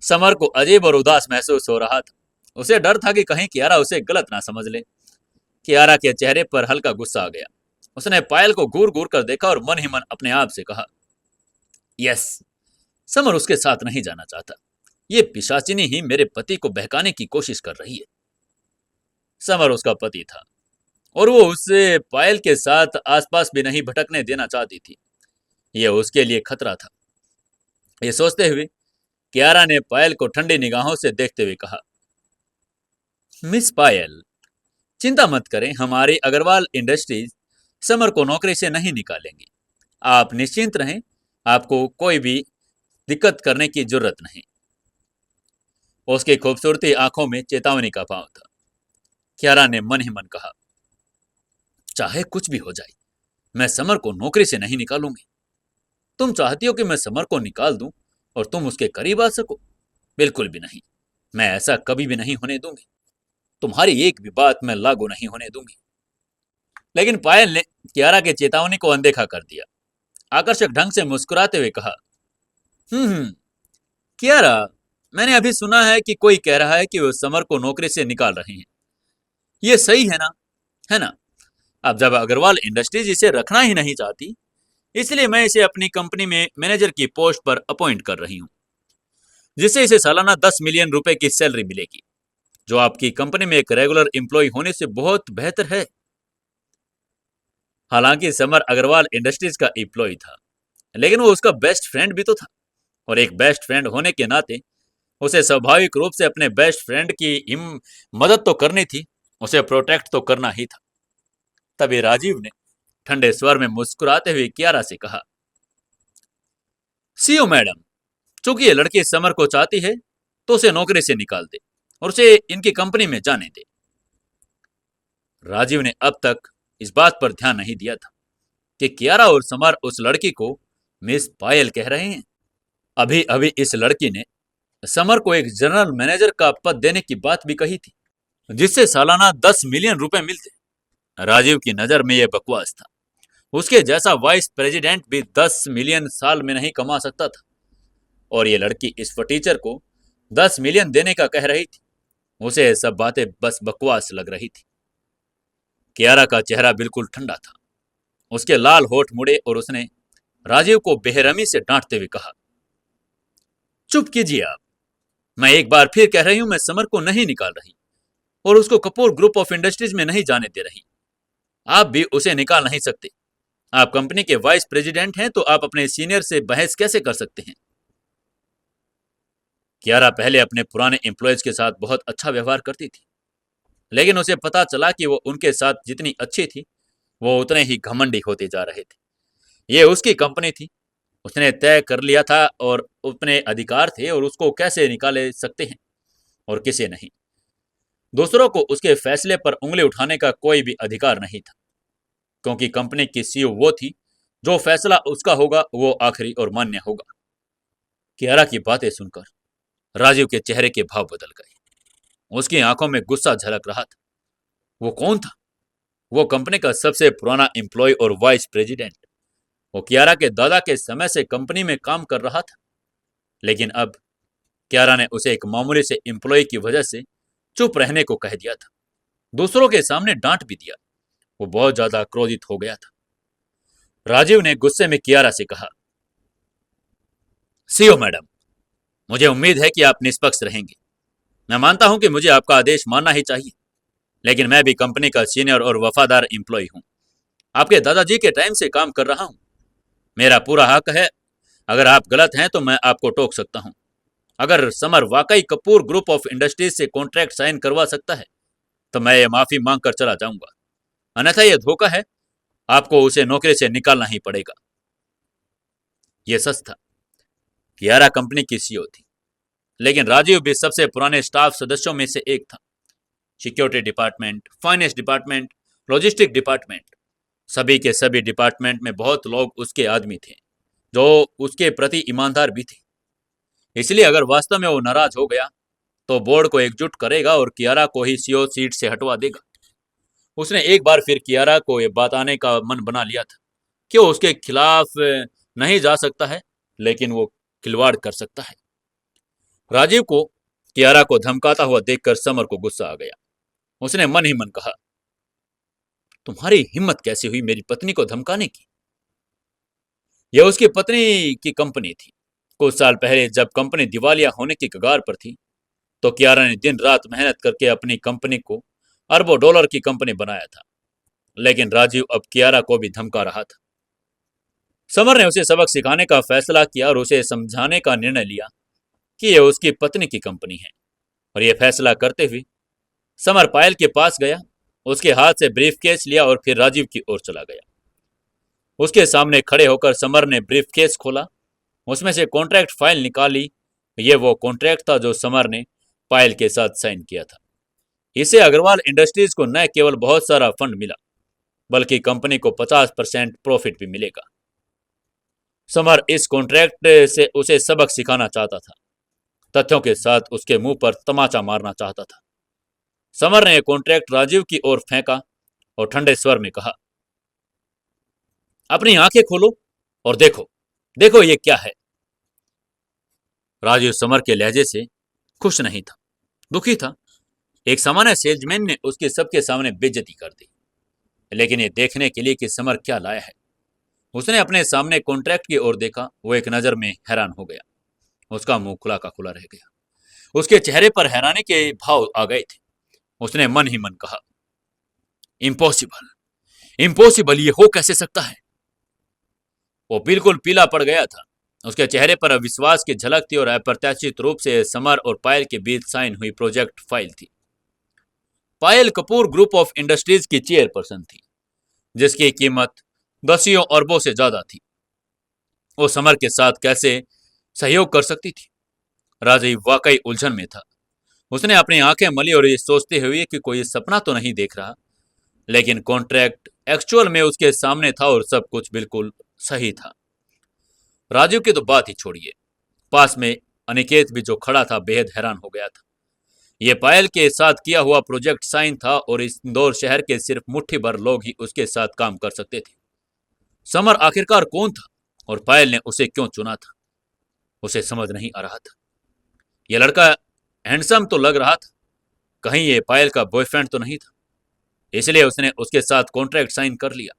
[SPEAKER 1] समर को अजीब और उदास महसूस हो रहा था। उसे डर था कि कहीं कियारा उसे गलत ना समझ ले। कियारा के चेहरे पर हल्का गुस्सा आ गया। उसने पायल को घूर घूर कर देखा और मन ही मन अपने आप से कहा, यस, समर उसके साथ नहीं जाना चाहता। ये पिशाचिनी ही मेरे पति को बहकाने की कोशिश कर रही है। समर उसका पति था और वो उससे पायल के साथ आसपास भी नहीं भटकने देना चाहती थी। यह उसके लिए खतरा था। ये सोचते हुए कियारा ने पायल को ठंडी निगाहों से देखते हुए कहा, मिस पायल, चिंता मत करें, हमारी अग्रवाल इंडस्ट्रीज समर को नौकरी से नहीं निकालेंगी। आप निश्चिंत रहें, आपको कोई भी दिक्कत करने की जरूरत नहीं। उसकी खूबसूरती आंखों में चेतावनी का भाव था। कियारा ने मन ही मन कहा, चाहे कुछ भी हो जाए, मैं समर को नौकरी से नहीं निकालूंगी। तुम चाहती हो कि मैं समर को निकाल दूं और तुम उसके करीब आ सको? बिल्कुल भी नहीं। मैं ऐसा कभी भी नहीं होने दूंगी। तुम्हारी एक भी बात मैं लागू नहीं होने दूंगी। लेकिन पायल ने कियारा के चेतावनी को अनदेखा कर दिया। आकर्षक ढंग से मुस्कुराते हुए कहा, कियारा, मैंने अभी सुना है कि कोई कह रहा है कि वो समर को नौकरी से निकाल रहे हैं। ये सही है ना? है ना? अब जब अग्रवाल इंडस्ट्रीज इसे रखना ही नहीं चाहती, इसलिए मैं इसे अपनी कंपनी में मैनेजर की पोस्ट पर अपॉइंट कर रही हूं, जिससे इसे सालाना 10 मिलियन रुपए की सैलरी मिलेगी, जो आपकी कंपनी में एक रेगुलर एम्प्लॉय होने से बहुत बेहतर है। हालांकि समर अग्रवाल इंडस्ट्रीज का एम्प्लॉय था, लेकिन वो उसका बेस्ट फ्रेंड भी तो था, और एक बेस्ट फ्रेंड होने के नाते उसे स्वाभाविक रूप से अपने बेस्ट फ्रेंड की मदद तो करनी थी, उसे प्रोटेक्ट तो करना ही था। तभी राजीव ने ठंडे स्वर में मुस्कुराते हुए कियारा से कहा, सीओ मैडम, चूंकि ये लड़की समर को चाहती है तो उसे नौकरी से निकाल दे और उसे इनकी कंपनी में जाने दे। राजीव ने अब तक इस बात पर ध्यान नहीं दिया था कि कियारा और समर उस लड़की को मिस पायल कह रहे हैं। अभी अभी इस लड़की ने समर को एक जनरल मैनेजर का पद देने की बात भी कही थी। जिससे सालाना 10 मिलियन रुपए मिलते। राजीव की नजर में यह बकवास था। उसके जैसा वाइस प्रेसिडेंट भी 10 मिलियन साल में नहीं कमा सकता था, और ये लड़की इस टीचर को 10 मिलियन देने का कह रही थी। उसे ये सब बातें बस बकवास लग रही थी। कियारा का चेहरा बिल्कुल ठंडा था। उसके लाल होठ मुड़े और उसने राजीव को बेरहमी से डांटते हुए कहा, चुप कीजिए आप। मैं एक बार फिर कह रही हूं, मैं समर को नहीं निकाल रही और उसको कपूर ग्रुप ऑफ इंडस्ट्रीज में नहीं जाने दे रही। आप भी उसे निकाल नहीं सकते। आप कंपनी के वाइस प्रेसिडेंट हैं, तो आप अपने सीनियर से बहस कैसे कर सकते हैं? कियारा पहले अपने पुराने एम्प्लॉयज के साथ बहुत अच्छा व्यवहार करती थी, लेकिन उसे पता चला कि वो उनके साथ जितनी अच्छी थी, वो उतने ही घमंडी होते जा रहे थे। ये उसकी कंपनी थी, उसने तय कर लिया था और अपने अधिकार थे, और उसको कैसे निकाले सकते हैं और किसे नहीं। दूसरों को उसके फैसले पर उंगली उठाने का कोई भी अधिकार नहीं था, क्योंकि कंपनी की सीईओ वो थी। जो फैसला उसका होगा वो आखिरी और मान्य होगा। कियारा की बातें सुनकर राजीव के चेहरे के भाव बदल गए। उसकी आंखों में गुस्सा झलक रहा था। वो कौन था? वो कंपनी का सबसे पुराना एम्प्लॉय और वाइस प्रेसिडेंट। वो कियारा के दादा के समय से कंपनी में काम कर रहा था, लेकिन अब कियारा ने उसे एक मामूली से एम्प्लॉय की वजह से चुप रहने को कह दिया था। दूसरों के सामने डांट भी दिया। वो बहुत ज्यादा क्रोधित हो गया था। राजीव ने गुस्से में कियारा से कहा, सीओ मैडम, मुझे उम्मीद है कि आप निष्पक्ष रहेंगे। मैं मानता हूं कि मुझे आपका आदेश मानना ही चाहिए, लेकिन मैं भी कंपनी का सीनियर और वफादार एम्प्लॉय हूं। आपके दादाजी के टाइम से काम कर रहा हूं। मेरा पूरा हक है। अगर आप गलत हैं तो मैं आपको टोक सकता हूं। अगर समर वाकई कपूर ग्रुप ऑफ इंडस्ट्रीज से कॉन्ट्रैक्ट साइन करवा सकता है, तो मैं ये माफी मांग कर चला जाऊंगा। अन्यथा यह धोखा है। आपको उसे नौकरी से निकालना ही पड़ेगा। यह सच था। कियारा कंपनी की सीईओ थी, लेकिन राजीव भी सबसे पुराने स्टाफ सदस्यों में से एक था। Security department, finance department, logistic department, सभी के सभी डिपार्टमेंट में बहुत लोग उसके आदमी थे, जो उसके प्रति ईमानदार भी थे। इसलिए अगर वास्तव में वो नाराज हो गया, तो बोर्ड को एकजुट करेगा और कियारा को ही सीईओ सीट से हटवा देगा। उसने एक बार फिर कियारा को ये बताने का मन बना लिया था कि वो उसके खिलाफ नहीं जा सकता है, लेकिन वो खिलवाड़ कर सकता है। राजीव को कियारा को धमकाता हुआ देखकर समर को गुस्सा आ गया। उसने मन ही मन कहा, तुम्हारी हिम्मत कैसे हुई मेरी पत्नी को धमकाने की? यह उसकी पत्नी की कंपनी थी। कुछ साल पहले जब कंपनी दिवालिया होने की कगार पर थी, तो कियारा ने दिन रात मेहनत करके अपनी कंपनी को अरबों डॉलर की कंपनी बनाया था। लेकिन राजीव अब कियारा को भी धमका रहा था। समर ने उसे सबक सिखाने का फैसला किया और उसे समझाने का निर्णय लिया कि यह उसकी पत्नी की कंपनी है। और यह फैसला करते हुए समर पायल के पास गया, उसके हाथ से ब्रीफकेस लिया और फिर राजीव की ओर चला गया। उसके सामने खड़े होकर समर ने ब्रीफकेस खोला। उसमें से कॉन्ट्रैक्ट फाइल निकाली। यह वो कॉन्ट्रैक्ट था जो समर ने पायल के साथ साइन किया था। इससे अग्रवाल इंडस्ट्रीज को न केवल बहुत सारा फंड मिला, बल्कि कंपनी को 50% प्रॉफिट भी मिलेगा। समर इस कॉन्ट्रैक्ट से उसे सबक सिखाना चाहता था, तथ्यों के साथ उसके मुंह पर तमाचा मारना चाहता था। समर ने कॉन्ट्रैक्ट राजीव की ओर फेंका और ठंडे स्वर में कहा, अपनी आंखें खोलो और देखो, देखो ये क्या है। राजीव समर के लहजे से खुश नहीं था, दुखी था। एक सामान्य सेल्समैन ने उसके सबके सामने बेइज्जती कर दी। लेकिन ये देखने के लिए कि समर क्या लाया है, उसने अपने सामने कॉन्ट्रैक्ट की ओर देखा। वो एक नजर में हैरान हो गया। उसका मुंह खुला का खुला रह गया। उसके चेहरे पर हैरानी के भाव आ गए थे। उसने मन ही मन कहा, इम्पॉसिबल, इम्पॉसिबल, ये हो कैसे सकता है? वो बिल्कुल पीला पड़ गया था। उसके चेहरे पर अविश्वास की झलक थी और अप्रत्याशित रूप से समर और पायल के बीच साइन हुई प्रोजेक्ट फाइल थी। पायल कपूर ग्रुप ऑफ इंडस्ट्रीज की चेयरपर्सन थी, जिसकी कीमत दसियों अरबों से ज्यादा थी। वो समर के साथ कैसे सहयोग कर सकती थी? राजीव वाकई उलझन में था। उसने अपनी आंखें मली और ये सोचते हुए कि कोई सपना तो नहीं देख रहा। लेकिन कॉन्ट्रैक्ट एक्चुअल में उसके सामने था और सब कुछ बिल्कुल सही था। राजीव की तो बात ही छोड़िए, पास में अनिकेत भी जो खड़ा था बेहद हैरान हो गया था। ये पायल के साथ किया हुआ प्रोजेक्ट साइन था और इस इंदौर शहर के सिर्फ मुट्ठी भर लोग ही उसके साथ काम कर सकते थे। समर आखिरकार कौन था और पायल ने उसे क्यों चुना था, उसे समझ नहीं आ रहा था। यह लड़का हैंडसम तो लग रहा था, कहीं ये पायल का बॉयफ्रेंड तो नहीं था, इसलिए उसने उसके साथ कॉन्ट्रैक्ट साइन कर लिया।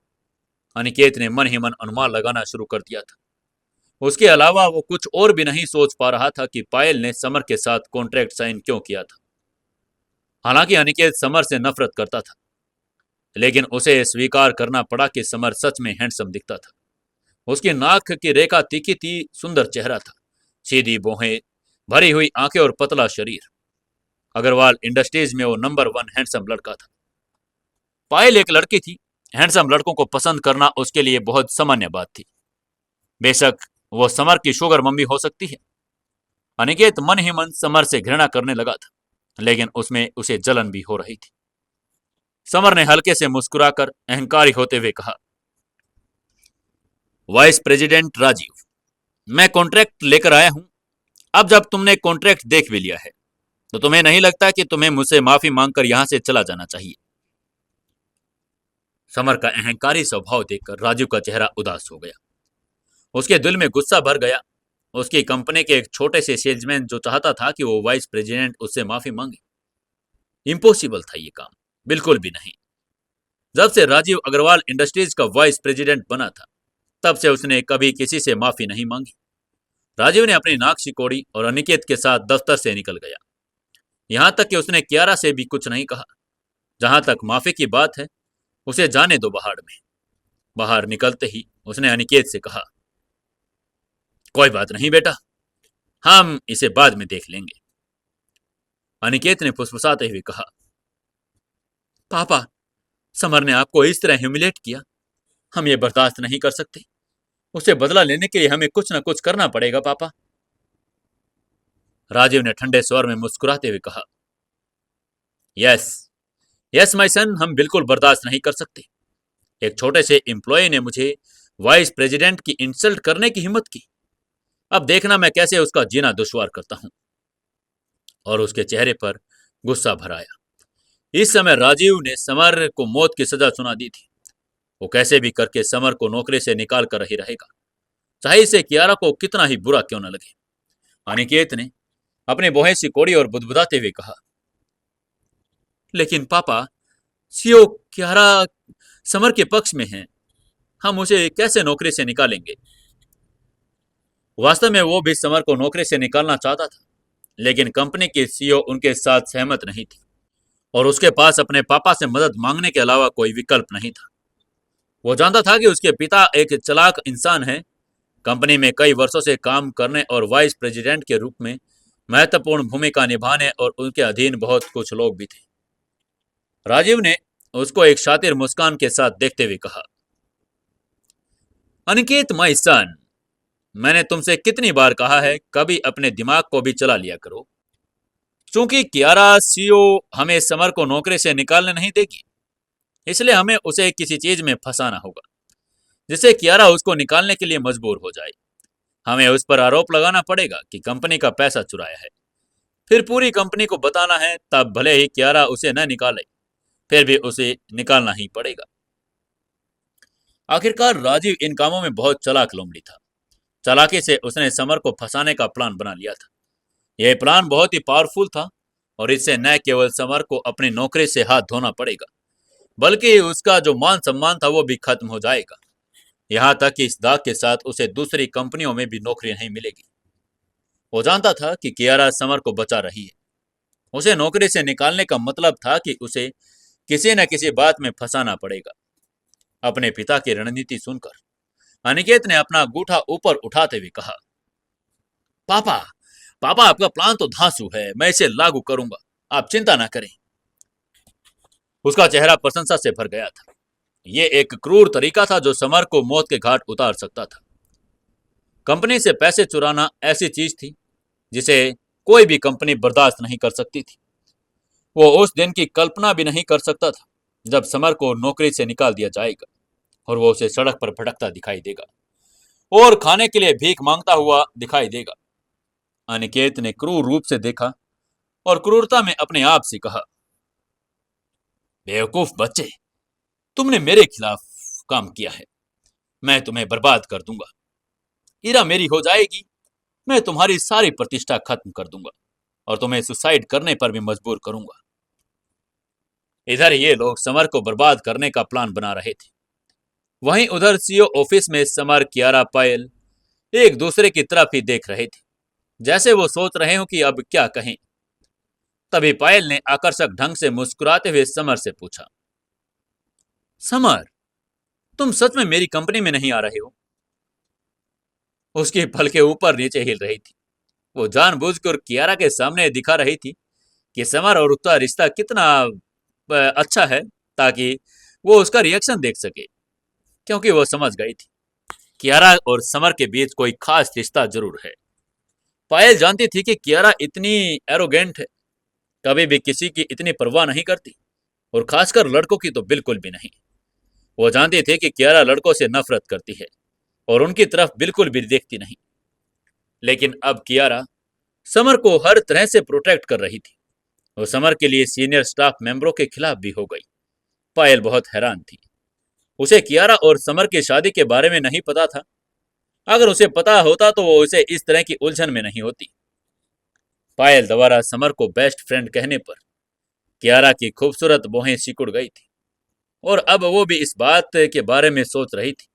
[SPEAKER 1] अनिकेत ने मन ही मन अनुमान लगाना शुरू कर दिया था। उसके अलावा वो कुछ और भी नहीं सोच पा रहा था कि पायल ने समर के साथ कॉन्ट्रैक्ट साइन क्यों किया था। हालांकि अनिकेत समर से नफरत करता था, लेकिन उसे स्वीकार करना पड़ा कि समर सच में हैंडसम दिखता था। उसकी नाक की रेखा तीखी थी, सुंदर चेहरा था, सीधी भौहें, भरी हुई आंखें और पतला शरीर। अग्रवाल इंडस्ट्रीज में वो नंबर 1 हैंडसम लड़का था। पायल एक लड़की थी, हैंडसम लड़कों को पसंद करना उसके लिए बहुत सामान्य बात थी। बेशक वो समर की शुगर मम्मी हो सकती है। अनिकेत मन ही मन समर से घृणा करने लगा था, लेकिन उसमें उसे जलन भी हो रही थी। समर ने हल्के से मुस्कुराकर अहंकारी होते हुए कहा, वाइस प्रेसिडेंट राजीव, मैं कॉन्ट्रैक्ट लेकर आया हूं। अब जब तुमने कॉन्ट्रैक्ट देख भी लिया है तो तुम्हें नहीं लगता कि तुम्हें मुझसे माफी मांगकर यहां से चला जाना चाहिए? समर का अहंकारी स्वभाव देखकर राजू का चेहरा उदास हो गया। उसके दिल में गुस्सा भर गया। उसकी कंपनी के एक छोटे से सेल्समैन जो चाहता था कि वो वाइस प्रेसिडेंट उससे माफी मांगे, इम्पॉसिबल था ये काम, बिल्कुल भी नहीं। जब से राजीव अग्रवाल इंडस्ट्रीज का वाइस प्रेसिडेंट बना था, तब से उसने कभी किसी से माफी नहीं मांगी। राजीव ने अपनी नाक सिकोड़ी और अनिकेत के साथ दफ्तर से निकल गया। यहां तक कि उसने कियारा से भी कुछ नहीं कहा। जहां तक माफी की बात है, उसे जाने दो पहाड़ में। बाहर निकलते ही उसने अनिकेत से कहा, कोई बात नहीं बेटा, हम इसे बाद में देख लेंगे। अनिकेत ने फुसफुसाते हुए कहा, पापा, समर ने आपको इस तरह ह्यूमिलेट किया, हम ये बर्दाश्त नहीं कर सकते। उसे बदला लेने के लिए हमें कुछ ना कुछ करना पड़ेगा पापा। राजीव ने ठंडे स्वर में मुस्कुराते हुए कहा, यस यस माय सन, हम बिल्कुल बर्दाश्त नहीं कर सकते। एक छोटे से एम्प्लॉय ने मुझे वाइस प्रेसिडेंट की इंसल्ट करने की हिम्मत की। अब देखना मैं कैसे उसका जीना दुश्वार करता हूं। और उसके चेहरे पर गुस्सा भर आया। इस समय राजीव ने समर को मौत की सजा सुना दी थी। वो कैसे भी करके समर को नौकरी से निकाल कर ही रहेगा, चाहे इसे कियारा को कितना ही बुरा क्यों न लगे। अनिकेत ने अपने बोहे सिकोड़ी और बुदबुदाते हुए कहा, लेकिन पापा, सीओ कियारा समर के पक्ष में है, हम उसे कैसे नौकरी से निकालेंगे? वास्तव में वो भी समर को नौकरी से निकालना चाहता था, लेकिन कंपनी की सीईओ उनके साथ सहमत नहीं थी और उसके पास अपने पापा से मदद मांगने के अलावा कोई विकल्प नहीं था। वो जानता था कि उसके पिता एक चालाक इंसान है, कंपनी में कई वर्षों से काम करने और वाइस प्रेसिडेंट के रूप में महत्वपूर्ण भूमिका निभाने, और उनके अधीन बहुत कुछ लोग भी थे। राजीव ने उसको एक शातिर मुस्कान के साथ देखते हुए कहा, अनिकेत माय सन, मैंने तुमसे कितनी बार कहा है, कभी अपने दिमाग को भी चला लिया करो। चूंकि कियारा सीईओ हमें समर को नौकरी से निकालने नहीं देगी, इसलिए हमें उसे किसी चीज में फंसाना होगा जिससे कियारा उसको निकालने के लिए मजबूर हो जाए। हमें उस पर आरोप लगाना पड़ेगा कि कंपनी का पैसा चुराया है, फिर पूरी कंपनी को बताना है, तब भले ही कियारा उसे न निकाले, फिर भी उसे निकालना ही पड़ेगा। आखिरकार राजीव इन कामों में बहुत चालाक लोमड़ी था। चालाकी से उसने समर को फंसाने का प्लान बना लिया था। यह प्लान बहुत ही पावरफुल था और इससे न केवल समर को अपनी नौकरी से हाथ धोना पड़ेगा, बल्कि उसका जो मान सम्मान था वो भी खत्म हो जाएगा। यहां तक कि इस दाग के साथ उसे दूसरी कंपनियों में भी नौकरी नहीं मिलेगी। वो जानता था कि कियारा समर को बचा रही है। उसे नौकरी से निकालने का मतलब था कि उसे किसी न किसी बात में फंसाना पड़ेगा। अपने पिता की रणनीति सुनकर अनिकेत ने अपना अंगूठा ऊपर उठाते हुए कहा, पापा, पापा, आपका प्लान तो धांसू है, मैं इसे लागू करूंगा, आप चिंता ना करें। उसका चेहरा प्रशंसा से भर गया था। यह एक क्रूर तरीका था जो समर को मौत के घाट उतार सकता था। कंपनी से पैसे चुराना ऐसी चीज थी जिसे कोई भी कंपनी बर्दाश्त नहीं कर सकती थी। वो उस दिन की कल्पना भी नहीं कर सकता था जब समर को नौकरी से निकाल दिया जाएगा और वो उसे सड़क पर भटकता दिखाई देगा और खाने के लिए भीख मांगता हुआ दिखाई देगा। अनिकेत ने क्रूर रूप से देखा और क्रूरता में अपने आप से कहा, बेवकूफ बच्चे, तुमने मेरे खिलाफ काम किया है। मैं तुम्हें बर्बाद कर दूंगा। ईरा मेरी हो जाएगी, मैं तुम्हारी सारी प्रतिष्ठा खत्म कर दूंगा और तुम्हें सुसाइड करने पर भी मजबूर करूंगा। इधर ये लोग समर को बर्बाद करने का प्लान बना रहे थे। वहीं उधर सीओ ऑफिस में समर, कियारा, पायल एक दूसरे की तरफ ही देख रहे थे, जैसे वो सोच रहे हो कि अब क्या कहें। तभी पायल ने आकर्षक ढंग से मुस्कुराते हुए समर से पूछा, समर, तुम सच में मेरी कंपनी में नहीं आ रहे हो? उसकी पलकें ऊपर नीचे हिल रही थी। वो जानबूझकर कियारा के सामने दिखा रही थी कि समर और उसका रिश्ता कितना अच्छा है, ताकि वो उसका रिएक्शन देख सके, क्योंकि वो समझ गई थी कियारा और समर के बीच कोई खास रिश्ता जरूर है। पायल जानती थी कि कियारा इतनी एरोगेंट है, कभी भी किसी की इतनी परवाह नहीं करती, और खासकर लड़कों की तो बिल्कुल भी नहीं। वो जानती थी कि कियारा लड़कों से नफरत करती है और उनकी तरफ बिल्कुल भी देखती नहीं। लेकिन अब कियारा समर को हर तरह से प्रोटेक्ट कर रही थी। वो समर के लिए सीनियर स्टाफ मेंबरों के खिलाफ भी हो गई। पायल बहुत हैरान थी। उसे कियारा और समर की शादी के बारे में नहीं पता था। अगर उसे पता होता तो वो उसे इस तरह की उलझन में नहीं होती। पायल दोबारा समर को बेस्ट फ्रेंड कहने पर कियारा की खूबसूरत बाहें सिकुड़ गई थी, और अब वो भी इस बात के बारे में सोच रही थी।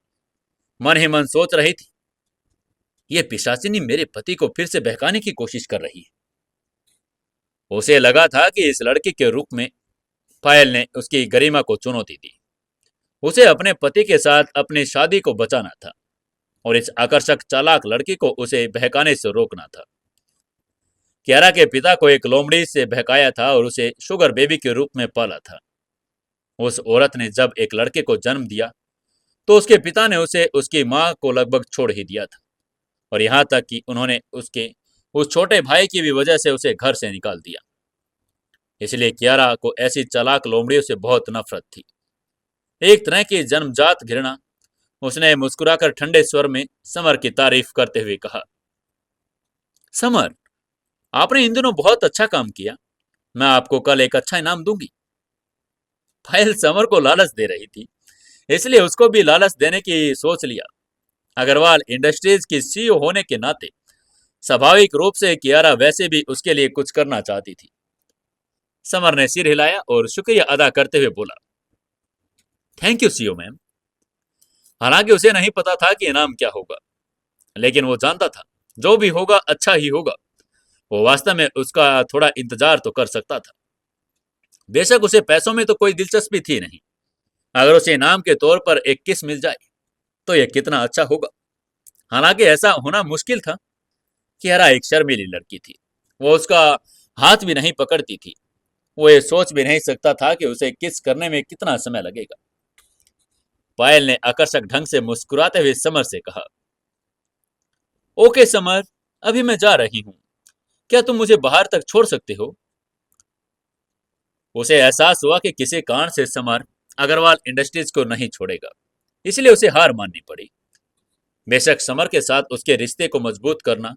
[SPEAKER 1] मन ही मन सोच रही थी, ये पिशाचिनी मेरे पति को फिर से बहकाने की कोशिश कर रही है। उसे लगा था कि इस लड़की के रूप में पायल ने उसकी गरिमा को चुनौती दी। उसे अपने पति के साथ अपनी शादी को बचाना था और इस आकर्षक चालाक लड़की को उसे बहकाने से रोकना था। कियारा के पिता को एक लोमड़ी से बहकाया था और उसे शुगर बेबी के रूप में पाला था। उस औरत ने जब एक लड़के को जन्म दिया तो उसके पिता ने उसे उसकी मां को लगभग छोड़ ही दिया था, और यहाँ तक कि उन्होंने उसके उस छोटे भाई की भी वजह से उसे घर से निकाल दिया। इसलिए कियारा को ऐसी चालाक लोमड़ियों से बहुत नफरत थी, एक तरह की जन्मजात घृणा। उसने मुस्कुराकर ठंडे स्वर में समर की तारीफ करते हुए कहा, समर, आपने इन दिनों बहुत अच्छा काम किया। मैं आपको कल एक अच्छा इनाम दूंगी। फाइल समर को लालच दे रही थी, इसलिए उसको भी लालच देने की सोच लिया। अग्रवाल इंडस्ट्रीज की सीईओ होने के नाते स्वाभाविक रूप से कियारा वैसे भी उसके लिए कुछ करना चाहती थी। समर ने सिर हिलाया और शुक्रिया अदा करते हुए बोला, थैंक यू सीईओ मैम। हालांकि उसे नहीं पता था कि इनाम क्या होगा, लेकिन वो जानता था जो भी होगा अच्छा ही होगा। वो वास्तव में उसका थोड़ा इंतजार तो कर सकता था। बेशक उसे पैसों में तो कोई दिलचस्पी थी नहीं। अगर उसे इनाम के तौर पर एक किस मिल जाए तो यह कितना अच्छा होगा। हालांकि ऐसा होना मुश्किल था। कियारा एक शर्मीली लड़की थी। वो उसका हाथ भी नहीं पकड़ती थी। वो ये सोच भी नहीं सकता था कि उसे किस करने में कितना समय लगेगा। पायल ने आकर्षक ढंग से मुस्कुराते हुए समर से कहा, ओके समर, अभी मैं जा रही हूं। क्या तुम मुझे बाहर तक छोड़ सकते हो? उसे एहसास हुआ कि किसी कारण से समर अग्रवाल इंडस्ट्रीज को नहीं छोड़ेगा, इसलिए उसे हार माननी पड़ी। बेशक समर के साथ उसके रिश्ते को मजबूत करना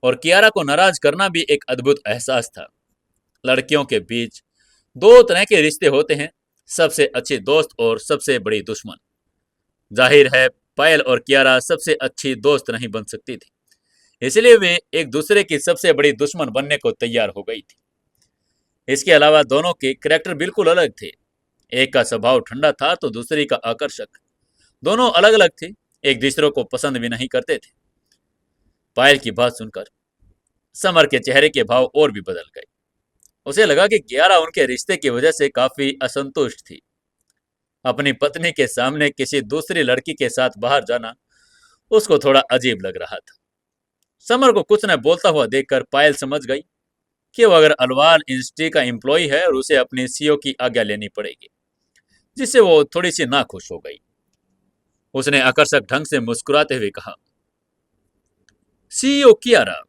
[SPEAKER 1] और कियारा को नाराज करना भी एक अद्भुत एहसास था। लड़कियों के बीच दो तरह के रिश्ते होते हैं, सबसे अच्छी दोस्त और सबसे बड़ी दुश्मन। जाहिर है पायल और कियारा सबसे अच्छी दोस्त नहीं बन सकती थी, इसलिए वे एक दूसरे की सबसे बड़ी दुश्मन बनने को तैयार हो गई थी। इसके अलावा दोनों के करैक्टर बिल्कुल अलग थे। एक का स्वभाव ठंडा था तो दूसरी का आकर्षक। दोनों अलग अलग थे, एक दूसरे को पसंद भी नहीं करते थे। पायल की बात सुनकर समर के चेहरे के भाव और भी बदल गए। उसे लगा कि कियारा उनके रिश्ते की वजह से काफी असंतुष्ट थी। अपनी पत्नी के सामने किसी दूसरी लड़की के साथ बाहर जाना उसको थोड़ा अजीब लग रहा था। समर को कुछ न बोलता हुआ देखकर पायल समझ गई कि वो अगर अलवार इंडस्ट्री का एम्प्लॉय है और उसे अपनी सीईओ की आज्ञा लेनी पड़ेगी, जिससे वो थोड़ी सी नाखुश हो गई। उसने आकर्षक ढंग से मुस्कुराते हुए कहा, सीईओ कियारा,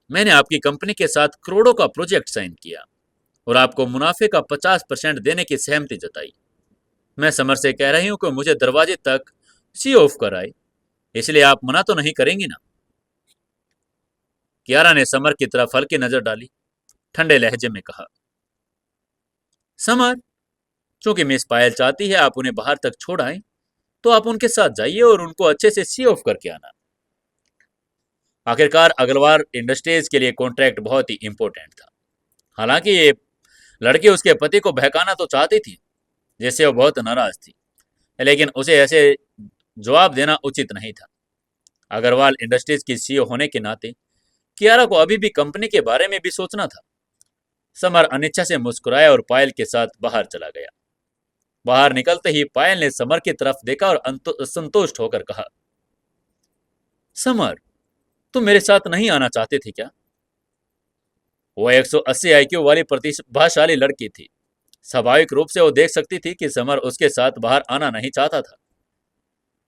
[SPEAKER 1] मैंने आपकी कंपनी के साथ करोड़ों का प्रोजेक्ट साइन किया और आपको मुनाफे का 50% देने की सहमति जताई। मैं समर से कह रही हूं कि मुझे दरवाजे तक सी ऑफ कराए, इसलिए आप मना तो नहीं करेंगी ना? कियारा ने समर की तरफ हल्की नजर डाली ठंडे लहजे में कहा। समर, चूंकि मिस पायल चाहती है आप उन्हें बाहर तक छोड़ आए, तो आप उनके साथ जाइए और उनको अच्छे से सी ऑफ करके आना। आखिरकार अग्रवाल इंडस्ट्रीज के लिए कॉन्ट्रैक्ट बहुत ही इंपॉर्टेंट था। हालांकि ये लड़की उसके पति को बहकाना तो चाहती थी, जिससे वो बहुत नाराज थी, लेकिन उसे ऐसे जवाब देना उचित नहीं था। अग्रवाल इंडस्ट्रीज की सीईओ होने के नाते कियारा को अभी भी कंपनी के बारे में भी सोचना था। समर अनिच्छा से मुस्कुराया और पायल के साथ बाहर चला गया। बाहर निकलते ही पायल ने समर की तरफ देखा और संतुष्ट होकर कहा, समर, तुम मेरे साथ नहीं आना चाहते थे क्या? वो 180 आईक्यू वाली प्रतिभाशाली लड़की थी। स्वाभाविक रूप से वो देख सकती थी कि समर उसके साथ बाहर आना नहीं चाहता था।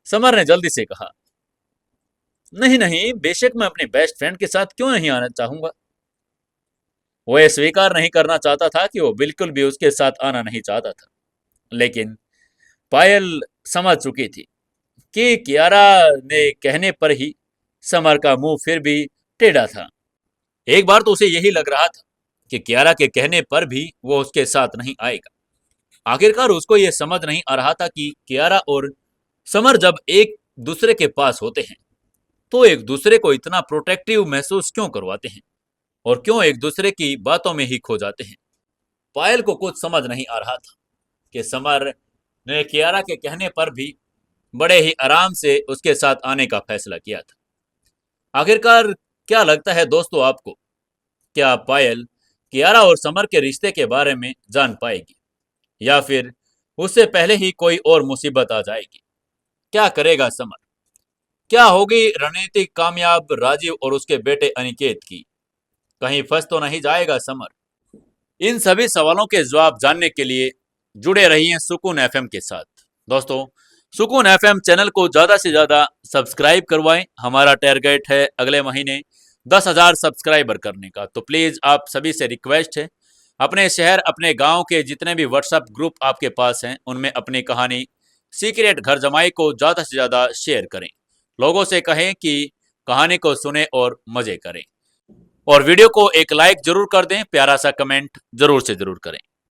[SPEAKER 1] समर ने जल्दी से कहा, नहीं नहीं, बेशक मैं अपने बेस्ट फ्रेंड के साथ क्यों नहीं आना चाहूंगा। वो ये स्वीकार नहीं करना चाहता था कि वो बिल्कुल भी उसके साथ आना नहीं चाहता था, लेकिन पायल समझ चुकी थी कि कियारा ने कहने पर ही समर का मुंह फिर भी टेढ़ा था। एक बार तो उसे यही लग रहा था कि कियारा के कहने पर भी वो उसके साथ नहीं आएगा। आखिरकार उसको यह समझ नहीं आ रहा था कि कियारा और समर जब एक दूसरे के पास होते हैं तो एक दूसरे को इतना प्रोटेक्टिव महसूस क्यों करवाते हैं और क्यों एक दूसरे की बातों में ही खो जाते हैं। पायल को कुछ समझ नहीं आ रहा था कि समर ने कियारा के कहने पर भी बड़े ही आराम से उसके साथ आने का फैसला किया था। आखिरकार क्या लगता है दोस्तों आपको, क्या पायल कियारा और समर के रिश्ते के बारे में जान पाएगी या फिर उससे पहले ही कोई और मुसीबत आ जाएगी? क्या करेगा समर? क्या होगी रणनीति कामयाब राजीव और उसके बेटे अनिकेत की? कहीं फंस तो नहीं जाएगा समर? इन सभी सवालों के जवाब जानने के लिए जुड़े रहिए सुकून एफएम के साथ। दोस्तों, सुकून एफएम चैनल को ज्यादा से ज्यादा सब्सक्राइब करवाएं। हमारा टारगेट है अगले महीने 10,000 सब्सक्राइबर करने का। तो प्लीज आप सभी से रिक्वेस्ट है, अपने शहर अपने गांव के जितने भी व्हाट्सएप ग्रुप आपके पास हैं उनमें अपनी कहानी सीक्रेट घर जमाई को ज्यादा से ज्यादा शेयर करें। लोगों से कहें कि कहानी को सुने और मजे करें, और वीडियो को एक लाइक जरूर कर दें, प्यारा सा कमेंट जरूर से जरूर करें।